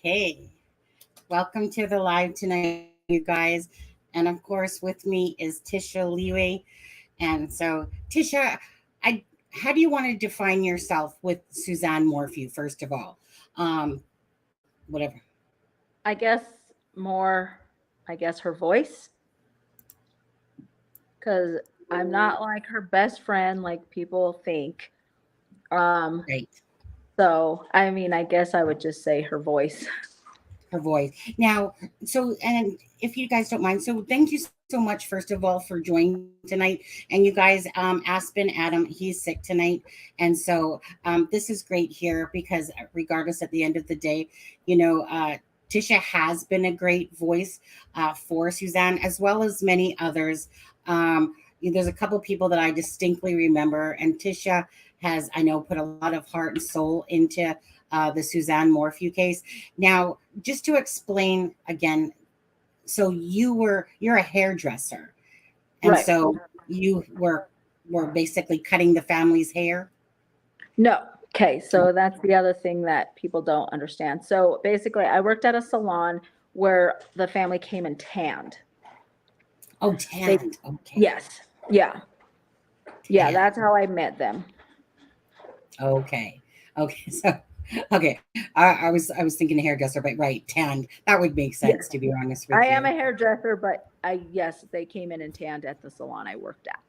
Okay, welcome to the live tonight, you guys. And of course, with me is TISHA LEEWAYE. And so, TISHA, how do you want to define yourself with Suzanne Morphew, first of all? Whatever. I guess her voice. Because I'm not like her best friend like people think. Right. So, I mean, I guess I would just say her voice. Her voice. Now, so, and if you guys don't mind, so thank you so much, first of all, for joining tonight. And you guys, Aspen Adam, he's sick tonight. And so this is great here because regardless, at the end of the day, you know, TISHA has been a great voice for Suzanne, as well as many others. There's a couple people that I distinctly remember, and TISHA has, I know, put a lot of heart and soul into the Suzanne Morphew case. Now, just to explain again, so you're a hairdresser, and right. So you were basically cutting the family's hair? No. Okay, so that's the other thing that people don't understand. So basically, I worked at a salon where the family came and tanned. Oh, tanned. Okay. Yes. Yeah. Tanned. Yeah, that's how I met them. Okay. So okay. I was thinking hairdresser, but right, tanned. That would make sense, to be honest with you. I am a hairdresser, but yes, they came in and tanned at the salon I worked at.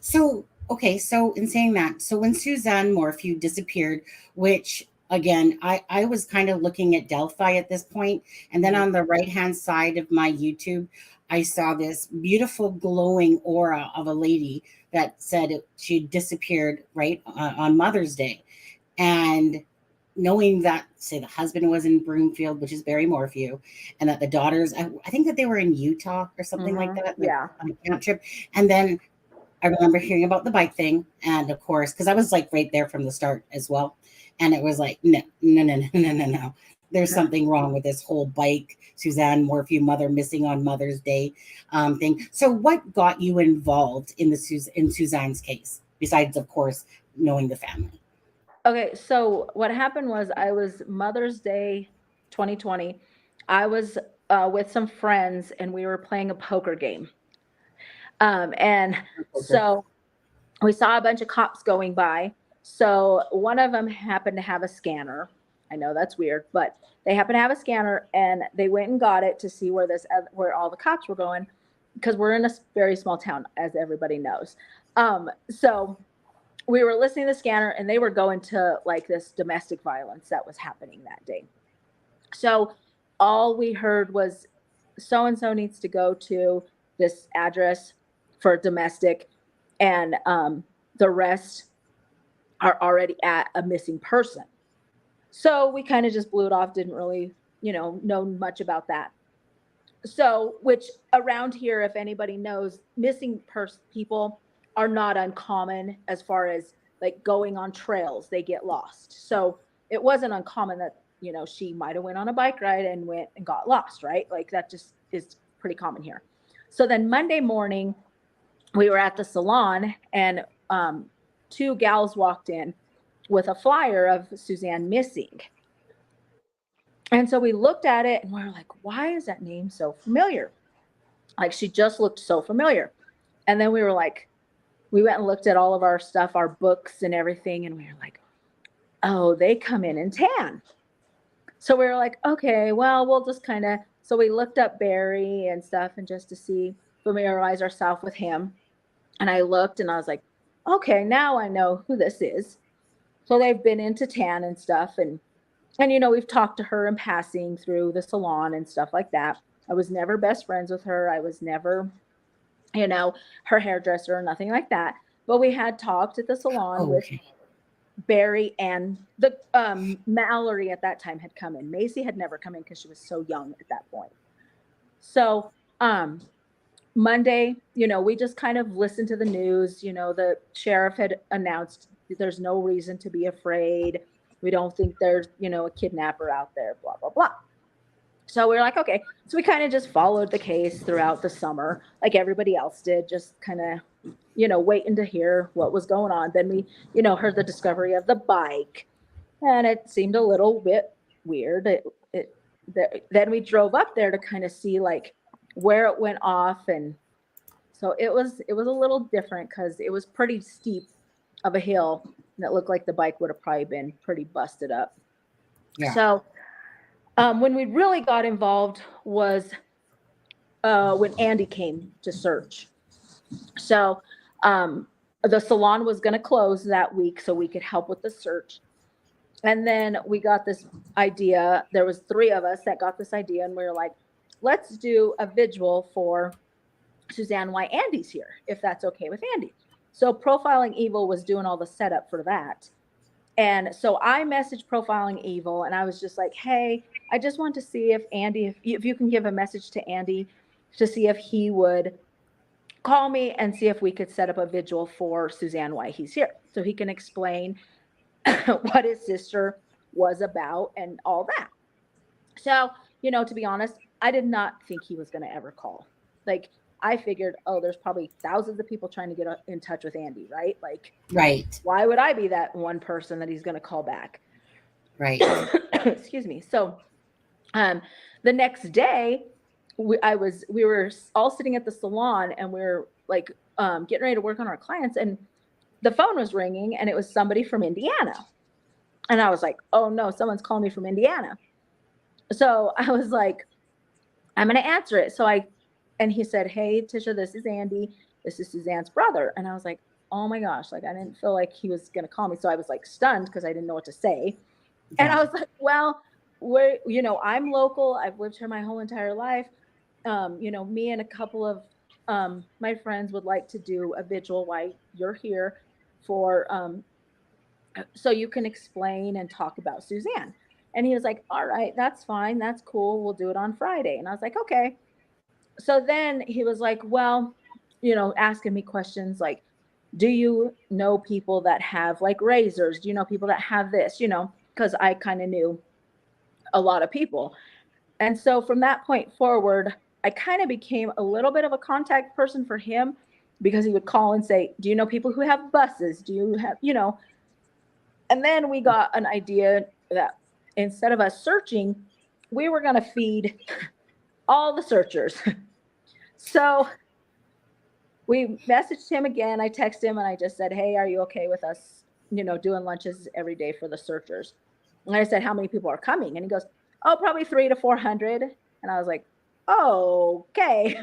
So, okay, so in saying that, so when Suzanne Morphew disappeared, which again, I was kind of looking at Delphi at this point, and then on the right-hand side of my YouTube, I saw this beautiful glowing aura of a lady that said she disappeared right on Mother's Day. And knowing that, say, the husband was in Broomfield, which is Barry Morphew, and that the daughters, I think that they were in Utah or something like that, yeah, on a camp trip. And then I remember hearing about the bike thing, and of course, because I was like right there from the start as well, and it was like, no. There's something wrong with this whole bike, Suzanne Morphew mother missing on Mother's Day thing. So what got you involved in Suzanne's case, besides, of course, knowing the family? Okay, so what happened was I was Mother's Day 2020. I was with some friends, and we were playing a poker game. And so we saw a bunch of cops going by. So one of them happened to have a scanner. I know that's weird, but they happened to have a scanner, and they went and got it to see where all the cops were going, because we're in a very small town, as everybody knows. So we were listening to the scanner, and they were going to like this domestic violence that was happening that day. So all we heard was so-and-so needs to go to this address for domestic, and the rest are already at a missing person. So we kind of just blew it off, didn't really, know much about that. So, which around here, if anybody knows, missing people are not uncommon as far as like going on trails, they get lost. So it wasn't uncommon that, you know, she might have went on a bike ride and went and got lost, right? Like that just is pretty common here. So then Monday morning, we were at the salon, and two gals walked in with a flyer of Suzanne missing. And so we looked at it and we were like, why is that name so familiar? Like she just looked so familiar. And then we were like, we went and looked at all of our stuff, our books and everything. And we were like, oh, they come in and tan. So we were like, okay, well, we'll just kind of, so we looked up Barry and stuff and just to see, familiarize ourselves with him. And I looked and I was like, okay, now I know who this is. So they've been into tan and stuff. And, you know, we've talked to her in passing through the salon and stuff like that. I was never best friends with her. I was never, you know, her hairdresser or nothing like that. But we had talked at the salon with Barry, and the Mallory at that time had come in. Macy had never come in because she was so young at that point. So Monday, you know, we just kind of listened to the news. You know, the sheriff had announced there's no reason to be afraid. We don't think there's, you know, a kidnapper out there, blah, blah, blah. So we were like, okay. So we kind of just followed the case throughout the summer, like everybody else did, just kind of, you know, waiting to hear what was going on. Then we, you know, heard the discovery of the bike, and it seemed a little bit weird. Then we drove up there to kind of see like where it went off. And so it was a little different because it was pretty steep of a hill, and it looked like the bike would have probably been pretty busted up. Yeah. So when we really got involved was when Andy came to search. So the salon was going to close that week so we could help with the search. And then we got this idea. There was 3 of us that got this idea, and we were like, let's do a vigil for Suzanne while Andy's here, if that's okay with Andy. So Profiling Evil was doing all the setup for that. And so I messaged Profiling Evil, and I was just like, hey, I just want to see if Andy, if you can give a message to Andy to see if he would call me and see if we could set up a vigil for Suzanne while he's here, so he can explain what his sister was about and all that. So, you know, to be honest, I did not think he was going to ever call. Like, I figured, oh, there's probably thousands of people trying to get in touch with Andy, right? Like, right. Why would I be that one person that he's going to call back? Right. Excuse me. So, the next day, we were all sitting at the salon, and we were like getting ready to work on our clients, and the phone was ringing, and it was somebody from Indiana. And I was like, oh no, someone's calling me from Indiana. So I was like, I'm going to answer it. And he said, hey, Tisha, this is Andy. This is Suzanne's brother. And I was like, oh my gosh, like I didn't feel like he was going to call me. So I was like stunned because I didn't know what to say. Yeah. And I was like, well, you know, I'm local. I've lived here my whole entire life. You know, me and a couple of my friends would like to do a vigil while you're here for, so you can explain and talk about Suzanne. And he was like, all right, that's fine. That's cool. We'll do it on Friday. And I was like, okay. So then he was like, well, you know, asking me questions like, do you know people that have like razors? Do you know people that have this, you know, because I kind of knew a lot of people. And so from that point forward, I kind of became a little bit of a contact person for him, because he would call and say, do you know people who have buses? Do you have, you know? And then we got an idea that instead of us searching, we were going to feed all the searchers. So we messaged him again. I texted him and I just said, hey, are you okay with us, you know, doing lunches every day for the searchers? And I said, how many people are coming? And he goes, oh, probably 300 to 400. And I was like, oh, okay.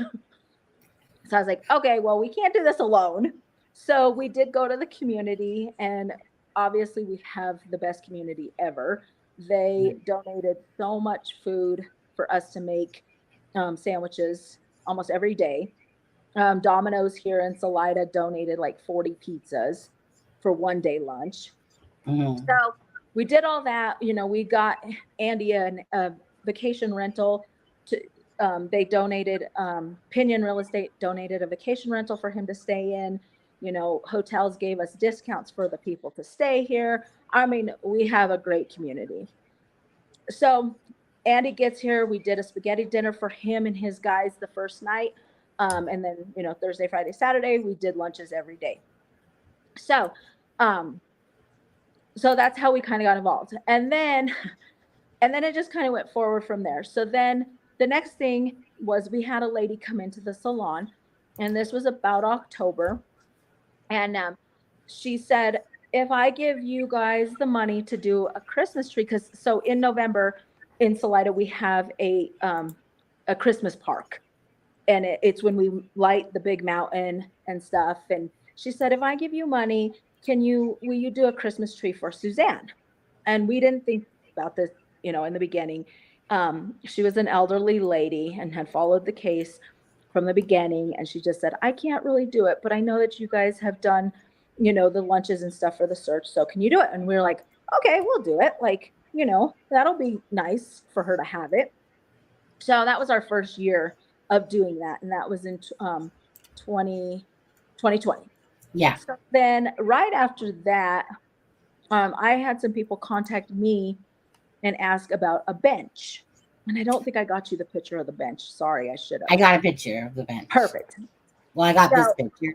So I was like, okay, well, we can't do this alone. So we did go to the community, and obviously we have the best community ever. They donated so much food for us to make sandwiches almost every day. Domino's here in Salida donated like 40 pizzas for one day lunch. Mm-hmm. So we did all that. You know, we got Andy a vacation rental. They donated, Pinion Real Estate donated a vacation rental for him to stay in. Hotels gave us discounts for the people to stay here. I mean, we have a great community. So Andy gets here. We did a spaghetti dinner for him and his guys the first night. And then, Thursday, Friday, Saturday, we did lunches every day. So, so that's how we kind of got involved. And then it just kind of went forward from there. So then the next thing was we had a lady come into the salon, and this was about October. And she said, if I give you guys the money to do a Christmas tree, because so in November in Salida, we have a Christmas park, and it's when we light the big mountain and stuff. And she said, if I give you money, will you do a Christmas tree for Suzanne? And we didn't think about this, in the beginning. She was an elderly lady and had followed the case from the beginning. And she just said, I can't really do it, but I know that you guys have done, the lunches and stuff for the search. So can you do it? And we were like, okay, we'll do it. Like, that'll be nice for her to have it. So that was our first year of doing that. And that was in 2020. Yeah. So then right after that, I had some people contact me and ask about a bench. And I don't think I got you the picture of the bench. Sorry, I should have. I got a picture of the bench. Perfect. Well, I got this picture.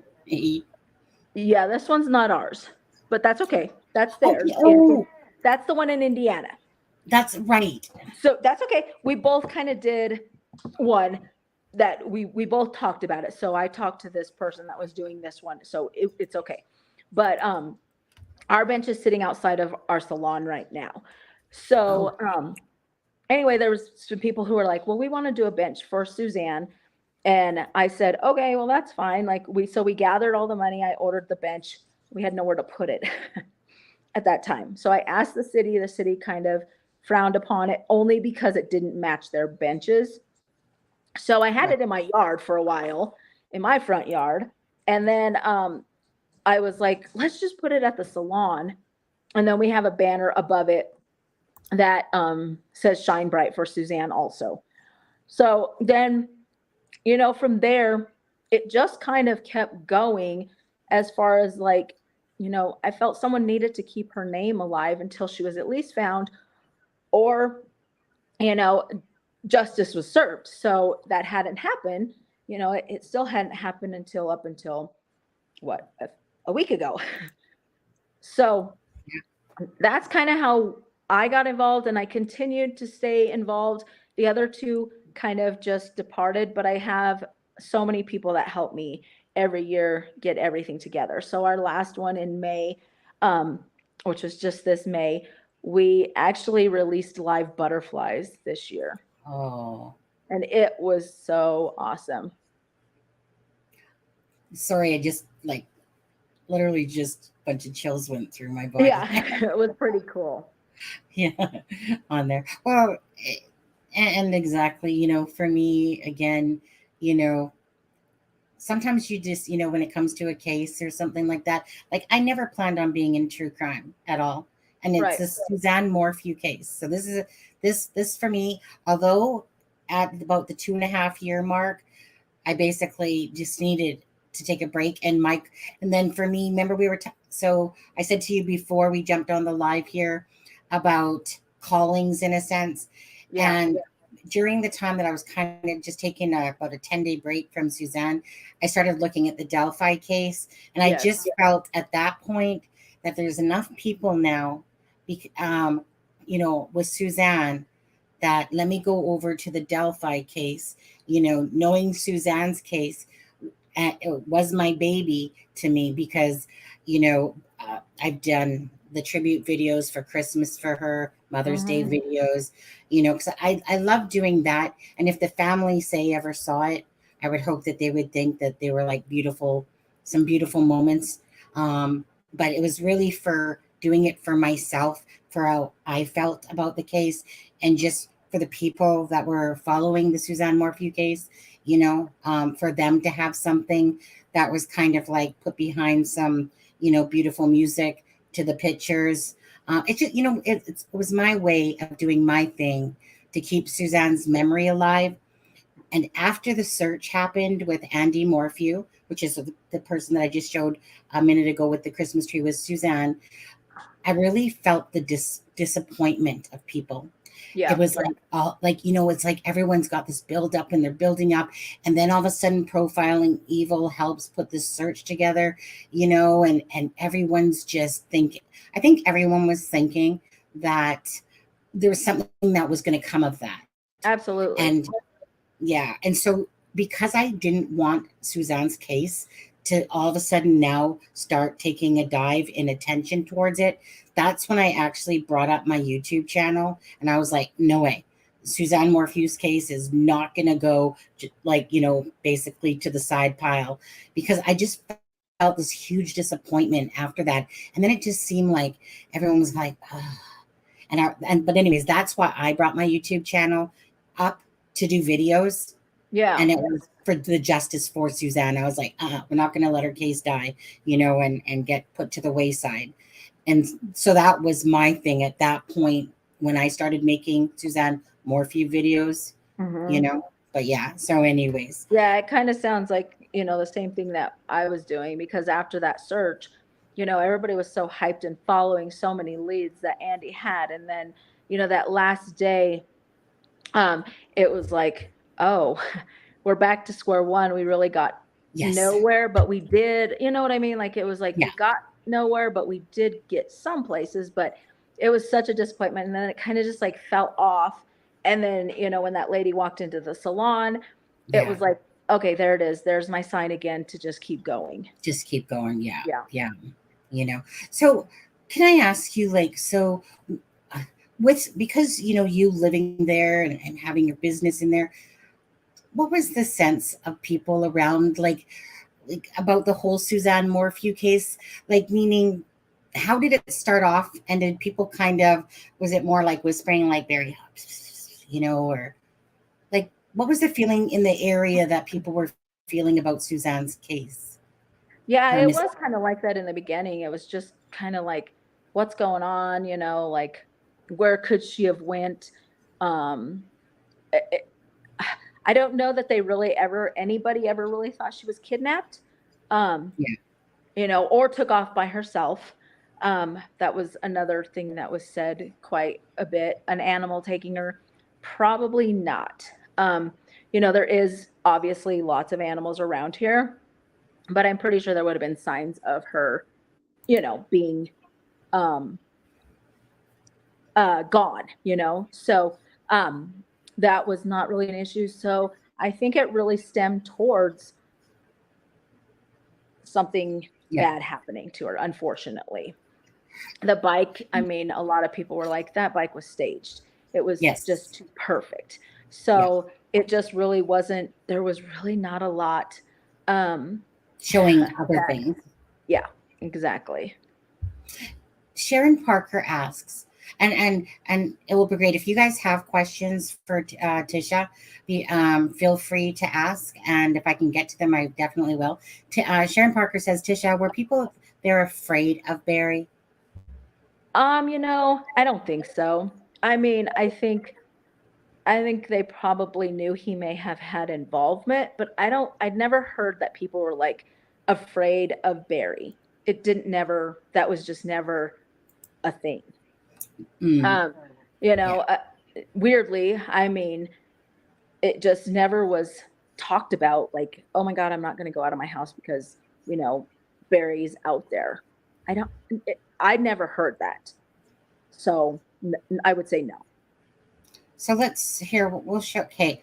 Yeah, this one's not ours, but that's okay. That's theirs. Oh. That's the one in Indiana. That's right. So that's okay. We both kind of did one that we both talked about it. So I talked to this person that was doing this one. So it's okay. But our bench is sitting outside of our salon right now. So anyway, there was some people who were like, well, we want to do a bench for Suzanne. And I said, okay, well, that's fine. Like we gathered all the money. I ordered the bench. We had nowhere to put it at that time. So I asked the city kind of frowned upon it only because it didn't match their benches. So I had it in my yard for a while, in my front yard. And then I was like, let's just put it at the salon. And then we have a banner above it that says Shine Bright for Suzanne also. So then, from there, it just kind of kept going as far as like, I felt someone needed to keep her name alive until she was at least found, or, justice was served. So that hadn't happened, it still hadn't happened up until what, a week ago. So that's kind of how I got involved, and I continued to stay involved. The other two kind of just departed, but I have so many people that help me every year get everything together. So our last one in May, which was just this May, we actually released live butterflies this year. Oh. And it was so awesome. Sorry, I just literally just a bunch of chills went through my body. Yeah, it was pretty cool. Yeah, on there. Well, and exactly, for me, again, sometimes you just, when it comes to a case or something like that, like I never planned on being in true crime at all. And it's a Suzanne Morphew case. So this for me, although at about the 2.5 year mark, I basically just needed to take a break. And then for me, remember we were, so I said to you before we jumped on the live here about callings in a sense. Yeah. And during the time that I was kind of just taking about a 10-day break from Suzanne, I started looking at the Delphi case. And I just felt at that point that there's enough people now, with Suzanne, that let me go over to the Delphi case, knowing Suzanne's case, it was my baby to me because, I've done the tribute videos for Christmas for her, Mother's Day videos, because I love doing that. And if the family ever saw it, I would hope that they would think that they were like some beautiful moments. But it was really for doing it for myself, for how I felt about the case, and just for the people that were following the Suzanne Morphew case, for them to have something that was kind of like put behind some, beautiful music to the pictures. It's just, it was my way of doing my thing to keep Suzanne's memory alive. And after the search happened with Andy Morphew, which is the person that I just showed a minute ago with the Christmas tree, was Suzanne. I really felt the disappointment of people. It Yeah. was like, like, it's like everyone's got this build up and they're building up, and then all of a sudden profiling evil helps put this search together, and everyone's just thinking. I think everyone was thinking that there was something that was going to come of that. Absolutely. And yeah, and so because I didn't want Suzanne's case to all of a sudden now start taking a dive in attention towards it, that's when I actually brought up my YouTube channel, and I was like, no way. Suzanne Morphew's case is not going to go basically to the side pile, because I just felt this huge disappointment after that. And then it just seemed like everyone was like, but anyways, that's why I brought my YouTube channel up to do videos. Yeah. And it was for the justice for Suzanne. I was like, we're not going to let her case die, and get put to the wayside. And so that was my thing at that point when I started making Suzanne Morphew videos, But yeah, so anyways. Yeah, it kind of sounds like, the same thing that I was doing, because after that search, everybody was so hyped and following so many leads that Andy had. And then, that last day, it was like, oh, we're back to square one. We really got nowhere, but we did, you know what I mean? Like, it was like, we got nowhere, but we did get some places, but it was such a disappointment. And then it kind of just like fell off. And then, when that lady walked into the salon, it was like, okay, there it is. There's my sign again to just keep going. Just keep going. Yeah. Yeah. Yeah. So can I ask you, so because, you living there and having your business in there, what was the sense of people around, like about the whole Suzanne Morphew case? Like, meaning, how did it start off? And did people was it more like whispering, like very, or like, what was the feeling in the area that people were feeling about Suzanne's case? Yeah, it was kind of like that in the beginning. It was just kind of like, what's going on? Like, where could she have went? I don't know that anybody ever really thought she was kidnapped, or took off by herself. That was another thing that was said quite a bit. An animal taking her, probably not. There is obviously lots of animals around here, but I'm pretty sure there would have been signs of her, being gone, so that was not really an issue. So I think it really stemmed towards something bad happening to her, unfortunately. The bike, I mean, a lot of people were like, that bike was staged. It was just too perfect. So it just really wasn't, there was really not a lot showing other things. Yeah, exactly. Sharon Parker asks, and it will be great if you guys have questions for TISHA. Feel free to ask, and if I can get to them, I definitely will. Sharon Parker says, TISHA, were people there afraid of Barry? I don't think so. I mean, I think they probably knew he may have had involvement, but I'd never heard that people were like afraid of Barry. That was just never a thing. Weirdly, I mean, it just never was talked about, like, oh my God, I'm not going to go out of my house because, Barry's out there. I never heard that. So I would say no. So let's hear what we'll show. Okay.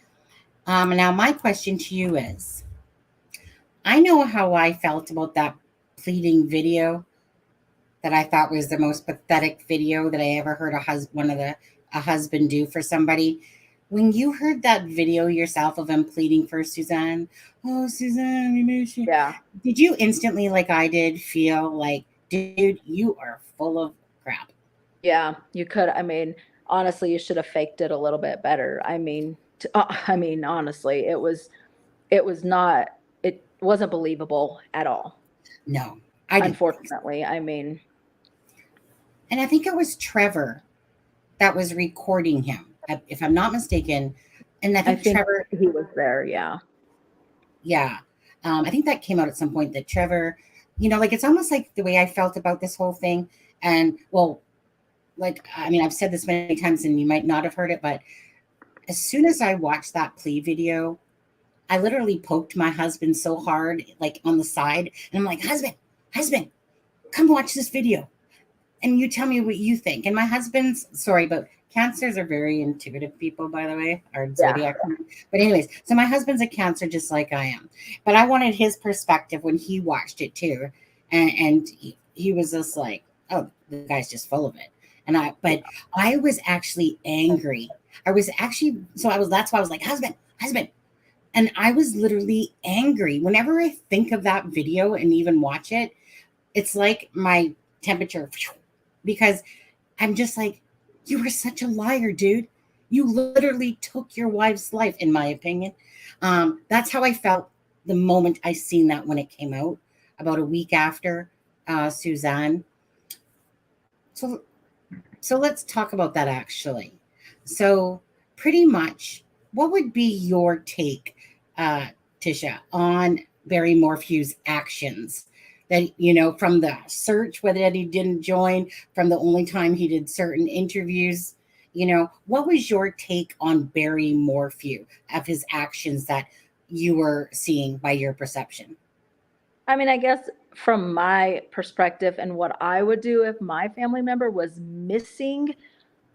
Now my question to you is, I know how I felt about that pleading video that I thought was the most pathetic video that I ever heard a husband do for somebody. When you heard that video yourself of him pleading for Suzanne, oh, Suzanne, we miss you. Yeah. Did you instantly, like I did, feel like, dude, you are full of crap? Yeah, you could. I mean, honestly, you should have faked it a little bit better. I mean, honestly, it wasn't believable at all. No, unfortunately. I mean, and I think it was Trevor that was recording him, if I'm not mistaken. And I think Trevor, he was there. Yeah. Yeah. I think that came out at some point that Trevor, like it's almost like the way I felt about this whole thing. And well, like, I mean, I've said this many times and you might not have heard it, but as soon as I watched that plea video, I literally poked my husband so hard, like on the side. And I'm like, husband, come watch this video. And you tell me what you think. And my husband's, sorry, but Cancers are very intuitive people, by the way, our zodiac. But anyways, so my husband's a Cancer just like I am. But I wanted his perspective when he watched it too. And he was just like, oh, the guy's just full of it. But I was actually angry. That's why I was like, husband. And I was literally angry. Whenever I think of that video and even watch it, it's like my temperature, because I'm just like, you were such a liar, dude. You literally took your wife's life, in my opinion. That's how I felt the moment I seen that when it came out, about a week after Suzanne. So let's talk about that actually. So pretty much, what would be your take, TISHA, on Barry Morphew's actions? That, from the search, whether he didn't join, from the only time he did certain interviews, what was your take on Barry Morphew, of his actions that you were seeing by your perception? I mean, I guess from my perspective and what I would do if my family member was missing,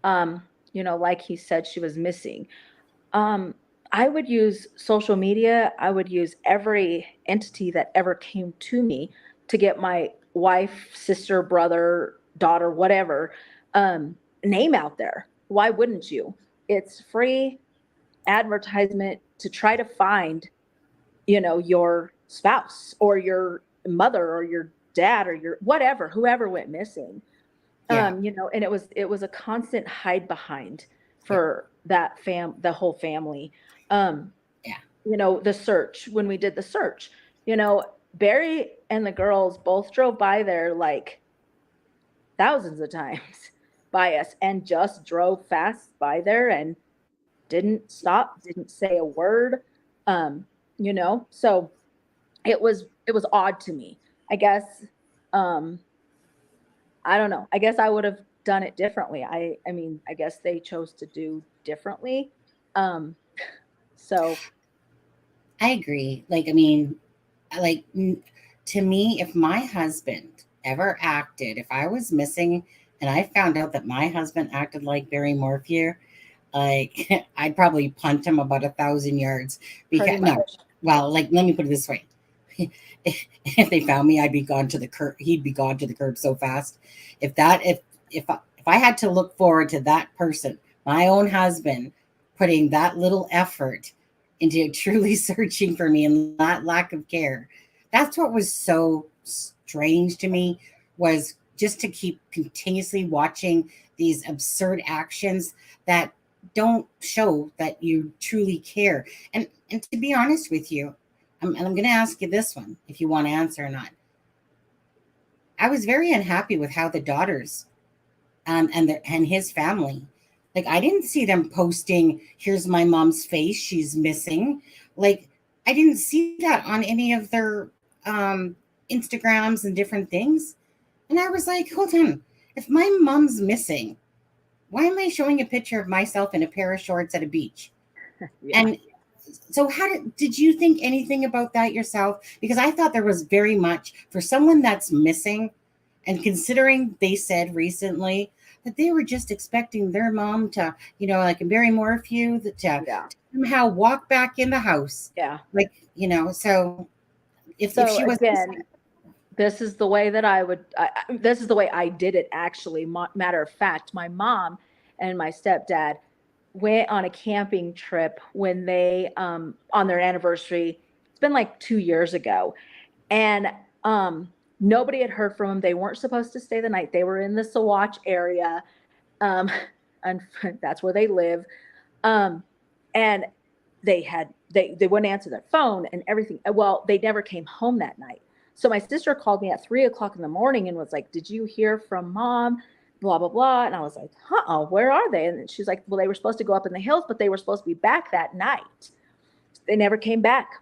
like he said, she was missing. Um, I would use social media. I would use every entity that ever came to me to get my wife, sister, brother, daughter, whatever, name out there. Why wouldn't you? It's free advertisement to try to find, your spouse or your mother or your dad or your whatever, whoever went missing. Yeah. And it was a constant hide behind Yeah. for the whole family. Yeah. The search, when we did the search, Barry and the girls both drove by there like thousands of times by us and just drove fast by there and didn't stop, didn't say a word. So it was odd to me. I guess I don't know. I guess I would have done it differently. I mean, I guess they chose to do differently. Um, so I agree. Like, I mean, like to me, if my husband ever acted, if I was missing and I found out that my husband acted like Barry Morphew, like I'd probably punt him about 1,000 yards. pretty Because no, much. well, like let me put it this way: if they found me, I'd be gone to the curb. He'd be gone to the curb so fast. If I had to look forward to that person, my own husband, putting that little effort into truly searching for me and that lack of care, that's what was so strange to me, was just to keep continuously watching these absurd actions that don't show that you truly care. And to be honest with you, and I'm going to ask you this one, if you want to answer or not. I was very unhappy with how the daughters, and his family, like I didn't see them posting, "Here's my mom's face, she's missing." Like I didn't see that on any of their Instagrams and different things. And I was like, hold on, if my mom's missing, why am I showing a picture of myself in a pair of shorts at a beach? Yeah. And so how did you think anything about that yourself? Because I thought there was very much for someone that's missing, and considering they said recently that they were just expecting their mom to, like in Barry Morphew, to Yeah. somehow walk back in the house. Yeah. Like, so if So she was again, this is the way that this is the way I did it actually. Matter of fact, my mom and my stepdad went on a camping trip when they on their anniversary. It's been like 2 years ago. And nobody had heard from them. They weren't supposed to stay the night. They were in the Sawatch area. Um, and that's where they live. Um, and they wouldn't answer their phone and everything. Well, they never came home that night. So my sister called me at 3 o'clock in the morning and was like, "Did you hear from mom? Blah, blah, blah." And I was like, where are they? And she's like, "Well, they were supposed to go up in the hills, but they were supposed to be back that night." They never came back.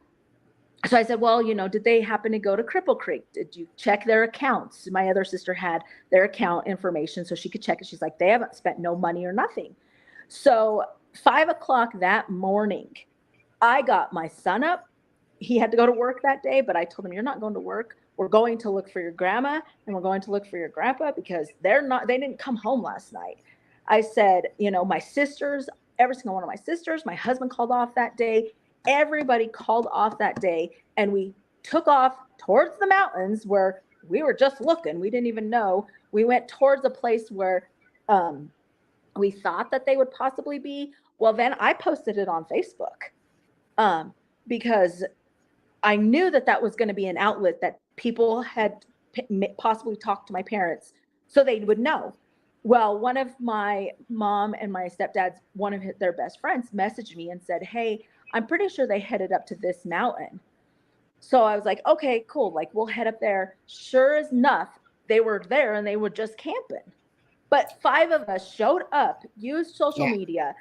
So I said, well, did they happen to go to Cripple Creek? Did you check their accounts? My other sister had their account information so she could check it. She's like, they haven't spent no money or nothing. So 5 o'clock that morning, I got my son up. He had to go to work that day, but I told him, you're not going to work. We're going to look for your grandma and we're going to look for your grandpa because they didn't come home last night. I said, my sisters, every single one of my sisters, my husband called off that day. Everybody called off that day, and we took off towards the mountains where we were just looking. We didn't even know. We went towards a place where we thought that they would possibly be. Well, then I posted it on Facebook because I knew that was going to be an outlet that people had possibly talked to my parents so they would know. Well, one of my mom and my stepdad's, one of their best friends messaged me and said, hey, I'm pretty sure they headed up to this mountain. So I was like, okay, cool. Like, we'll head up there. Sure as enough, they were there and they were just camping. But 5 of us showed up, used social media,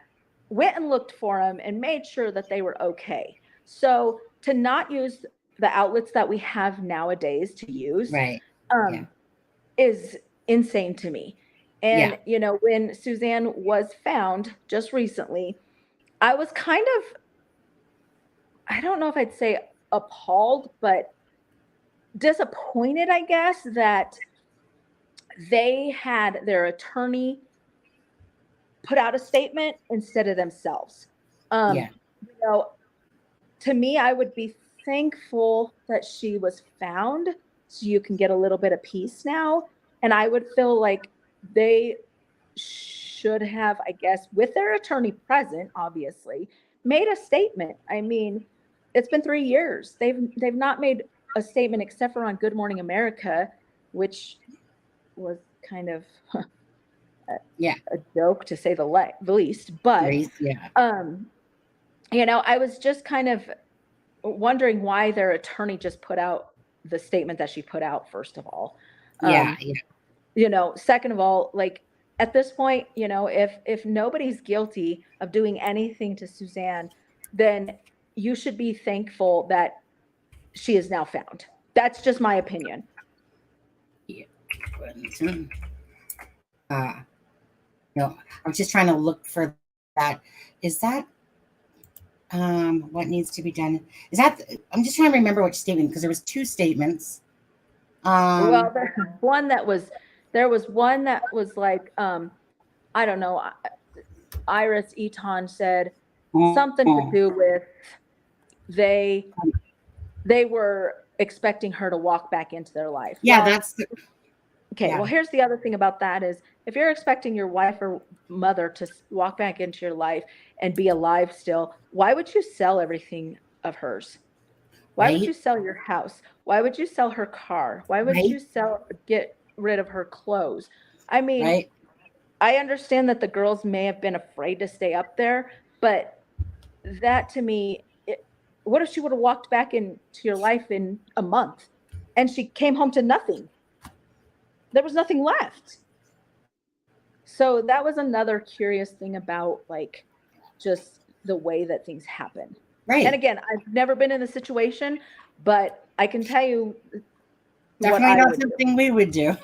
went and looked for them and made sure that they were okay. So to not use the outlets that we have nowadays to use is insane to me. And, when Suzanne was found just recently, I was kind of, I don't know if I'd say appalled, but disappointed, I guess, that they had their attorney put out a statement instead of themselves. To me, I would be thankful that she was found so you can get a little bit of peace now. And I would feel like they should have, I guess, with their attorney present, obviously, made a statement. I mean, it's been 3 years. They've not made a statement except for on Good Morning America, which was kind of a joke to say the least. But I was just kind of wondering why their attorney just put out the statement that she put out, first of all. Second of all, like, at this point, if nobody's guilty of doing anything to Suzanne, then you should be thankful that she is now found. That's just my opinion. No, I'm just trying to look for that. Is that what needs to be done? Is that, I'm just trying to remember which statement, because there was 2 statements. Well, there was one that was like, I don't know, Iris Eton said something to do with they were expecting her to walk back into their life. Well, here's the other thing about that is, if you're expecting your wife or mother to walk back into your life and be alive still, why would you sell everything of hers? Why would you sell your house? Why would you sell her car? Why would you get rid of her clothes? I mean, I understand that the girls may have been afraid to stay up there, but that to me, what if she would have walked back into your life in a month and she came home to nothing? There was nothing left. So that was another curious thing about, like, just the way that things happen. And again, I've never been in the situation, but I can tell you definitely not something we would do.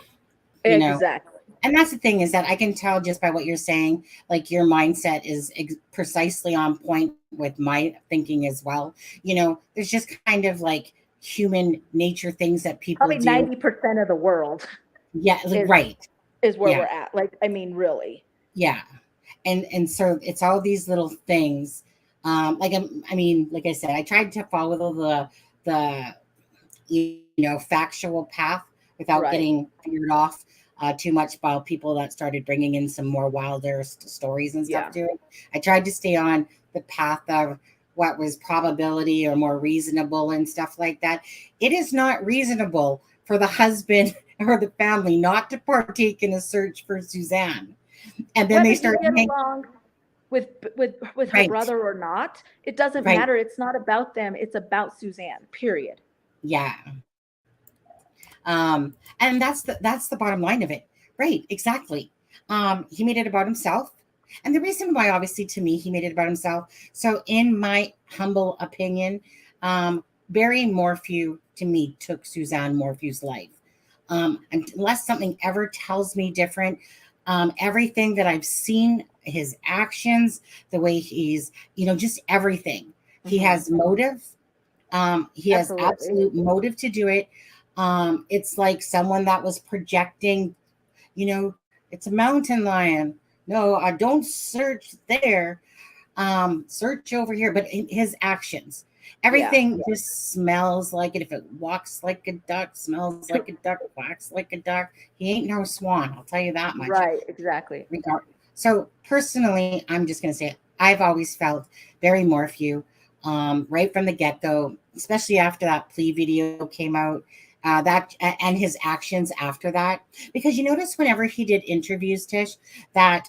Exactly. And that's the thing, is that I can tell just by what you're saying, like, your mindset is precisely on point with my thinking as well. There's just kind of like human nature things that people probably do. 90% of the world. Is where we're at. Like, I mean, really. And so it's all these little things. Like I said, I tried to follow the factual path without getting veered off too much by people that started bringing in some more wilder stories and stuff to it. I tried to stay on the path of what was probability or more reasonable and stuff like that. It is not reasonable for the husband or the family not to partake in a search for Suzanne. And then they start getting along with her brother or not. It doesn't matter. It's not about them. It's about Suzanne, period. And that's the bottom line of it. Right. Exactly. He made it about himself. And the reason why, obviously, to me, he made it about himself. So in my humble opinion, Barry Morphew, to me, took Suzanne Morphew's life. Unless something ever tells me different, everything that I've seen, his actions, the way he's, just everything. He has motive. He has Absolutely. absolute motive to do it. It's like someone that was projecting, it's a mountain lion. No, I don't search there. Search over here. But his actions, everything just smells like it. If it walks like a duck, smells like a duck, quacks like a duck, he ain't no swan. I'll tell you that much. Right, exactly. So personally, I'm just going to say I've always felt Barry Morphew, right from the get-go, especially after that plea video came out, that and his actions after that. Because you notice whenever he did interviews, Tish, that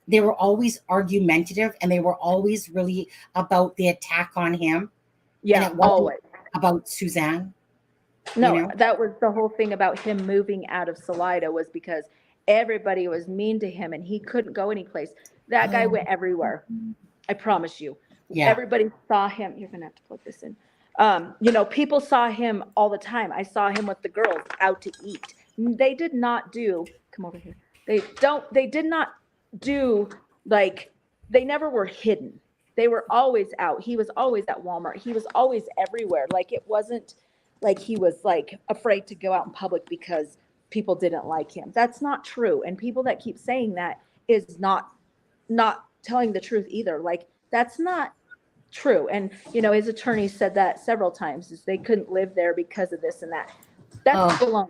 they were always argumentative and they were always really about the attack on him. Yeah, and it wasn't always. about Suzanne. No, that was the whole thing about him moving out of Salida, was because everybody was mean to him and he couldn't go anyplace. That guy went everywhere. I promise you. Yeah. Everybody saw him. You're going to have to plug this in. People saw him all the time. I saw him with the girls out to eat. They did not do, come over here. They did not do, like, they never were hidden. They were always out. He was always at Walmart. He was always everywhere. Like, it wasn't like he was like afraid to go out in public because people didn't like him. That's not true. And people that keep saying that is not telling the truth either. Like, that's not true. And, his attorney said that several times, is they couldn't live there because of this and that. That's baloney.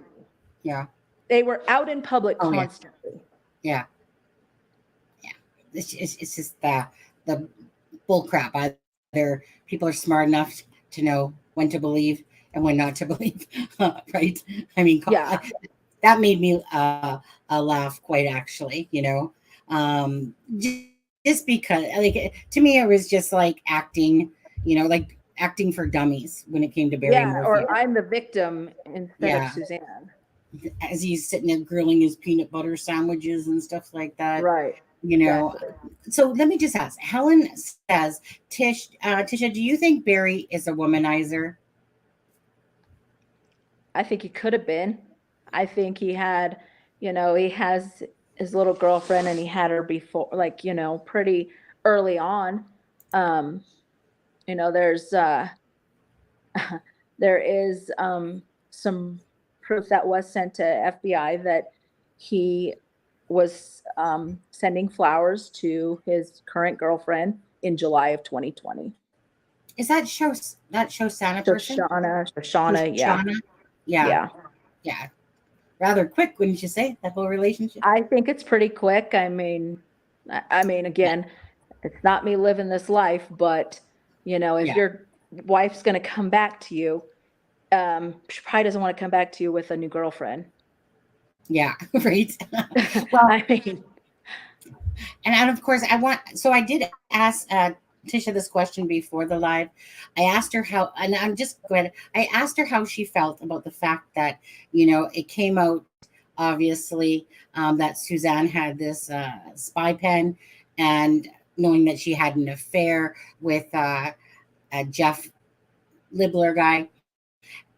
Yeah. They were out in public constantly. Yeah. It's just the bull crap. Either people are smart enough to know when to believe and when not to believe, right? I mean, that made me laugh quite actually, just because, like, to me, it was just like acting, like acting for dummies when it came to Barry Morphew. Or I'm the victim instead of Suzanne. As he's sitting there grilling his peanut butter sandwiches and stuff like that. Right. Exactly. So let me just ask. Helen says, Tisha, do you think Barry is a womanizer? I think he could have been. I think he had, he has his little girlfriend and he had her before, like, pretty early on. There's, there is some proof that was sent to FBI that he was sending flowers to his current girlfriend in July of 2020. Is that Shoshana person? Shoshana, yeah. Rather quick, wouldn't you say, that whole relationship? I think it's pretty quick. I mean, again, it's not me living this life, but if your wife's going to come back to you, she probably doesn't want to come back to you with a new girlfriend. Yeah, right. Well, I mean, and of course, I did ask Tisha this question before the live. I asked her how, and I'm just glad, I asked her how she felt about the fact that, it came out, obviously, that Suzanne had this spy pen, and knowing that she had an affair with Jeff Libler guy.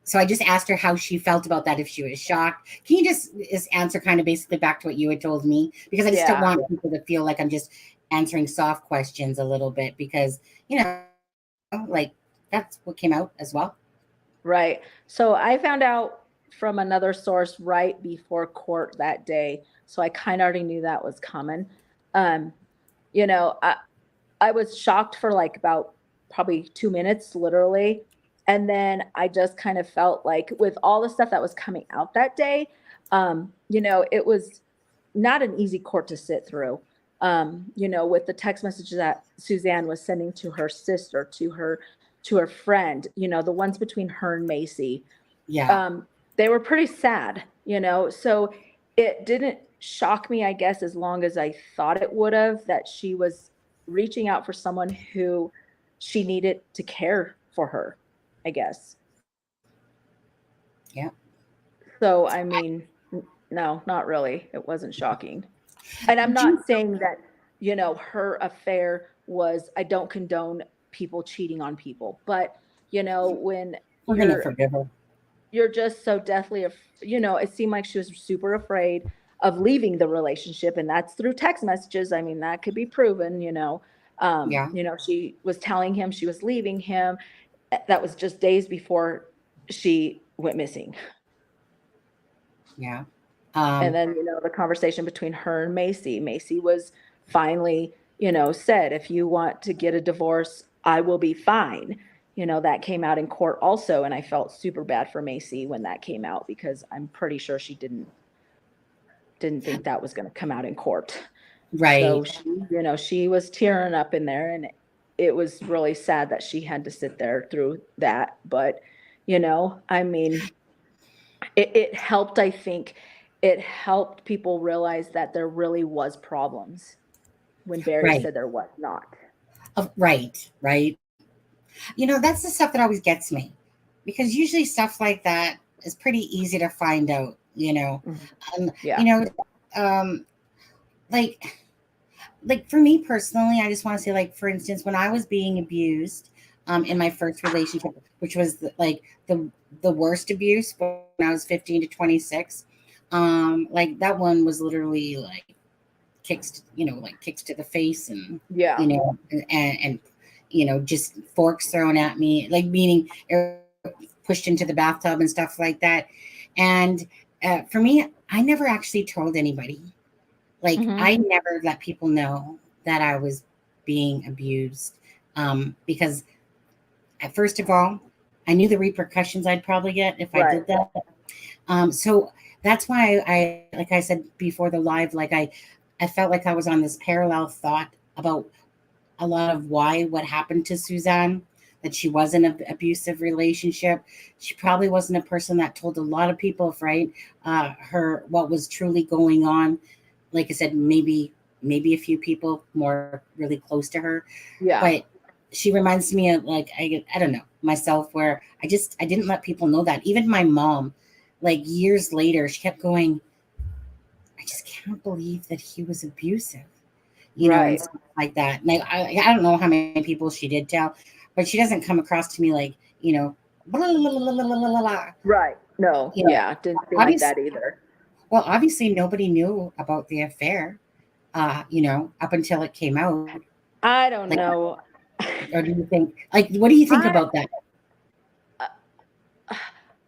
So I just asked her how she felt about that, if she was shocked. Can you just answer kind of basically back to what you had told me? Because I just don't want people to feel like I'm just answering soft questions a little bit, because, like, that's what came out as well. Right. So I found out from another source right before court that day. So I kind of already knew that was coming. I was shocked for like about probably 2 minutes, literally. And then I just kind of felt like, with all the stuff that was coming out that day, it was not an easy court to sit through. With the text messages that Suzanne was sending to her sister, to her friend, the ones between her and Macy. Yeah. They were pretty sad, so it didn't shock me, I guess, as long as I thought it would have, that she was reaching out for someone who she needed to care for her, I guess. Yeah. So, I mean, no, not really. It wasn't shocking. And I'm not saying that, her affair was, I don't condone people cheating on people, but, when we're gonna forgive her. you're just so deathly, it seemed like she was super afraid of leaving the relationship, and that's through text messages. I mean, that could be proven, Yeah, she was telling him she was leaving him. That was just days before she went missing. yeah. And Um, then, the conversation between her and Macy was finally, said, if you want to get a divorce, I will be fine. That came out in court also. And I felt super bad for Macy when that came out, because I'm pretty sure she didn't think that was going to come out in court. So right, she was tearing up in there, and it was really sad that she had to sit there through that. But, I mean, it helped, I think it helped people realize that there really was problems when Barry right, said there was not. right, right. That's the stuff that always gets me, because usually stuff like that is pretty easy to find out. Mhm. Um, Yeah. you know, um, like for me personally, I just want to say, like, for instance, when I was being abused, in my first relationship, which was the worst abuse when I was 15 to 26, like that one was literally like kicks to the face, and Yeah. just forks thrown at me, like meaning pushed into the bathtub and stuff like that. And for me, I never actually told anybody. Like, Hmm. I never let people know that I was being abused, because first of all, I knew the repercussions I'd probably get if I Right. did that. So that's why like I said before the live, like I felt like I was on this parallel thought about a lot of what happened to Suzanne, that she was in an abusive relationship. She probably wasn't a person that told a lot of people, right, her what was truly going on. Like I said, maybe a few people more really close to her, Yeah. but she reminds me of, like, I don't know, myself, where I didn't let people know that. Even my mom, like years later, she kept going, I just can't believe that he was abusive, and Right. stuff like that. And I don't know how many people she did tell, but she doesn't come across to me like, blah, blah, blah, blah, blah, blah, blah. Right. No. you know Yeah. Didn't seem like obviously, that either. well, obviously nobody knew about the affair, up until it came out. I don't Like, know. or do you think, like, what do you think I about that?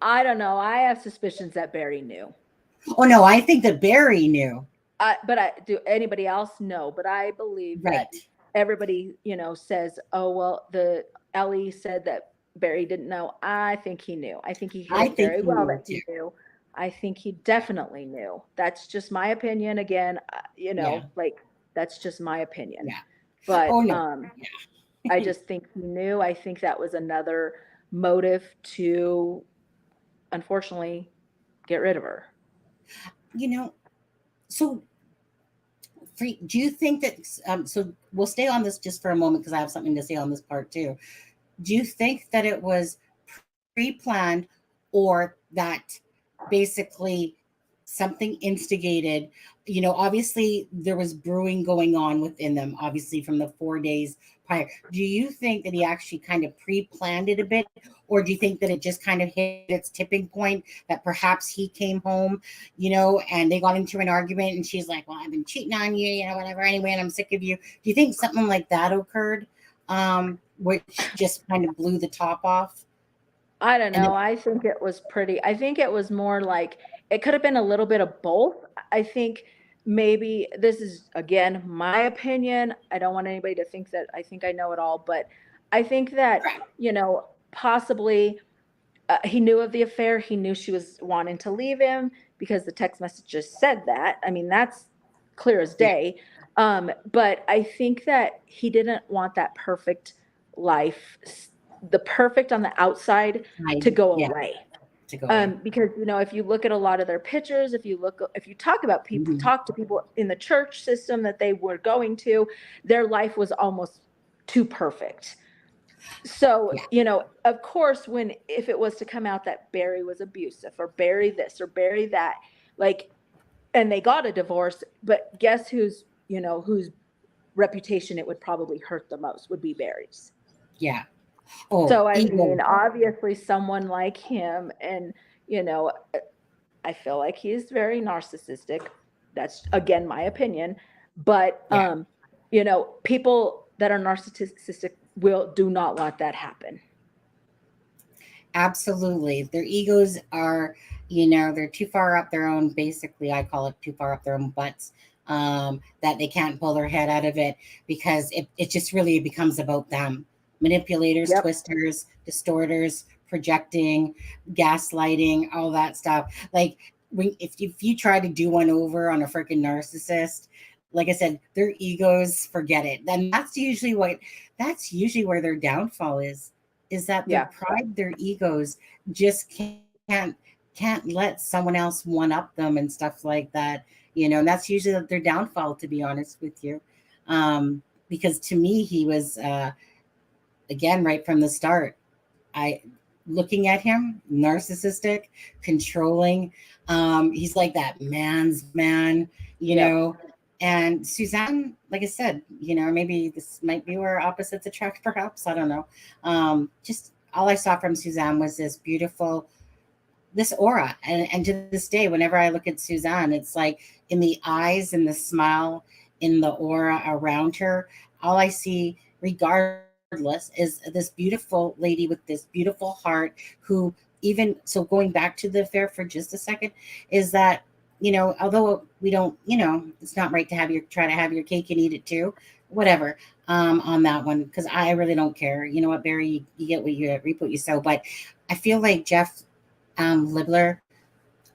I don't know. I have suspicions that Barry knew. Oh no, I think that Barry knew. But I do anybody else? No, but I believe that Right. everybody, says, "Oh, well, the Ellie said that Barry didn't know." I think he knew. I think he hid I it think very he well knew that too. he knew. I think he definitely knew. That's just my opinion. Again, Yeah. like that's just my opinion. Yeah. Oh But no. I Yeah. just think he knew. I think that was another motive to, unfortunately, get rid of her. you know, so do you think that, so we'll stay on this just for a moment, because I have something to say on this part too. Do you think that it was pre-planned, or that basically something instigated? Obviously there was brewing going on within them, obviously, from the 4 days prior. Do you think that he actually kind of pre-planned it a bit, or do you think that it just kind of hit its tipping point, that perhaps he came home, and they got into an argument, and she's like, well, I've been cheating on you, whatever, anyway, and I'm sick of you? Do you think something like that occurred, which just kind of blew the top off? I don't And then, know. I think it was more like it could have been a little bit of both. I think maybe this is, again, my opinion. I don't want anybody to think that I think I know it all, but I think that, possibly he knew of the affair. He knew she was wanting to leave him because the text messages said that. I mean, that's clear as yeah, day. But I think that he didn't want that perfect life, the perfect on the outside, to go yeah, away. to go away. Because if you look at a lot of their pictures, if you Mhm. talk to people in the church system that they were going to, their life was almost too perfect. So, Yeah, of course, if it was to come out that Barry was abusive, or Barry this or Barry that, like, and they got a divorce, but guess whose reputation it would probably hurt the most would be Barry's. yeah. Oh, So, I ego. mean, obviously someone like him and, you know, I feel like he's very narcissistic. That's again my opinion, but Yeah, people that are narcissistic will do not let that happen. absolutely. Their egos are, they're too far up their own, basically, I call it too far up their own butts, that they can't pull their head out of it because it just really becomes about them. Manipulators, Yep. twisters, distorters, projecting, gaslighting, all that stuff. Like if you try to do one over on a freaking narcissist, like I said, their egos, forget it. Then that's usually where their downfall is that their Yeah. pride, their egos just can't let someone else one up them and stuff like that. And that's usually their downfall, to be honest with you. Because to me, he was again right from the start. I looking at him, narcissistic, controlling. He's like that man's man, you Yep. know. And Suzanne, like I said, maybe this might be where opposites attract, perhaps. I don't know. Just all I saw from Suzanne was this aura. And to this day, whenever I look at Suzanne, it's like in the eyes and the smile, in the aura around her, all I see, regardless, is this beautiful lady with this beautiful heart who, even so, going back to the affair for just a second, is that, although we don't, it's not right to try to have your cake and eat it too, whatever, on that one, because I really don't care. You know what, Barry, you get what you reap what you sow. But I feel like Jeff Libler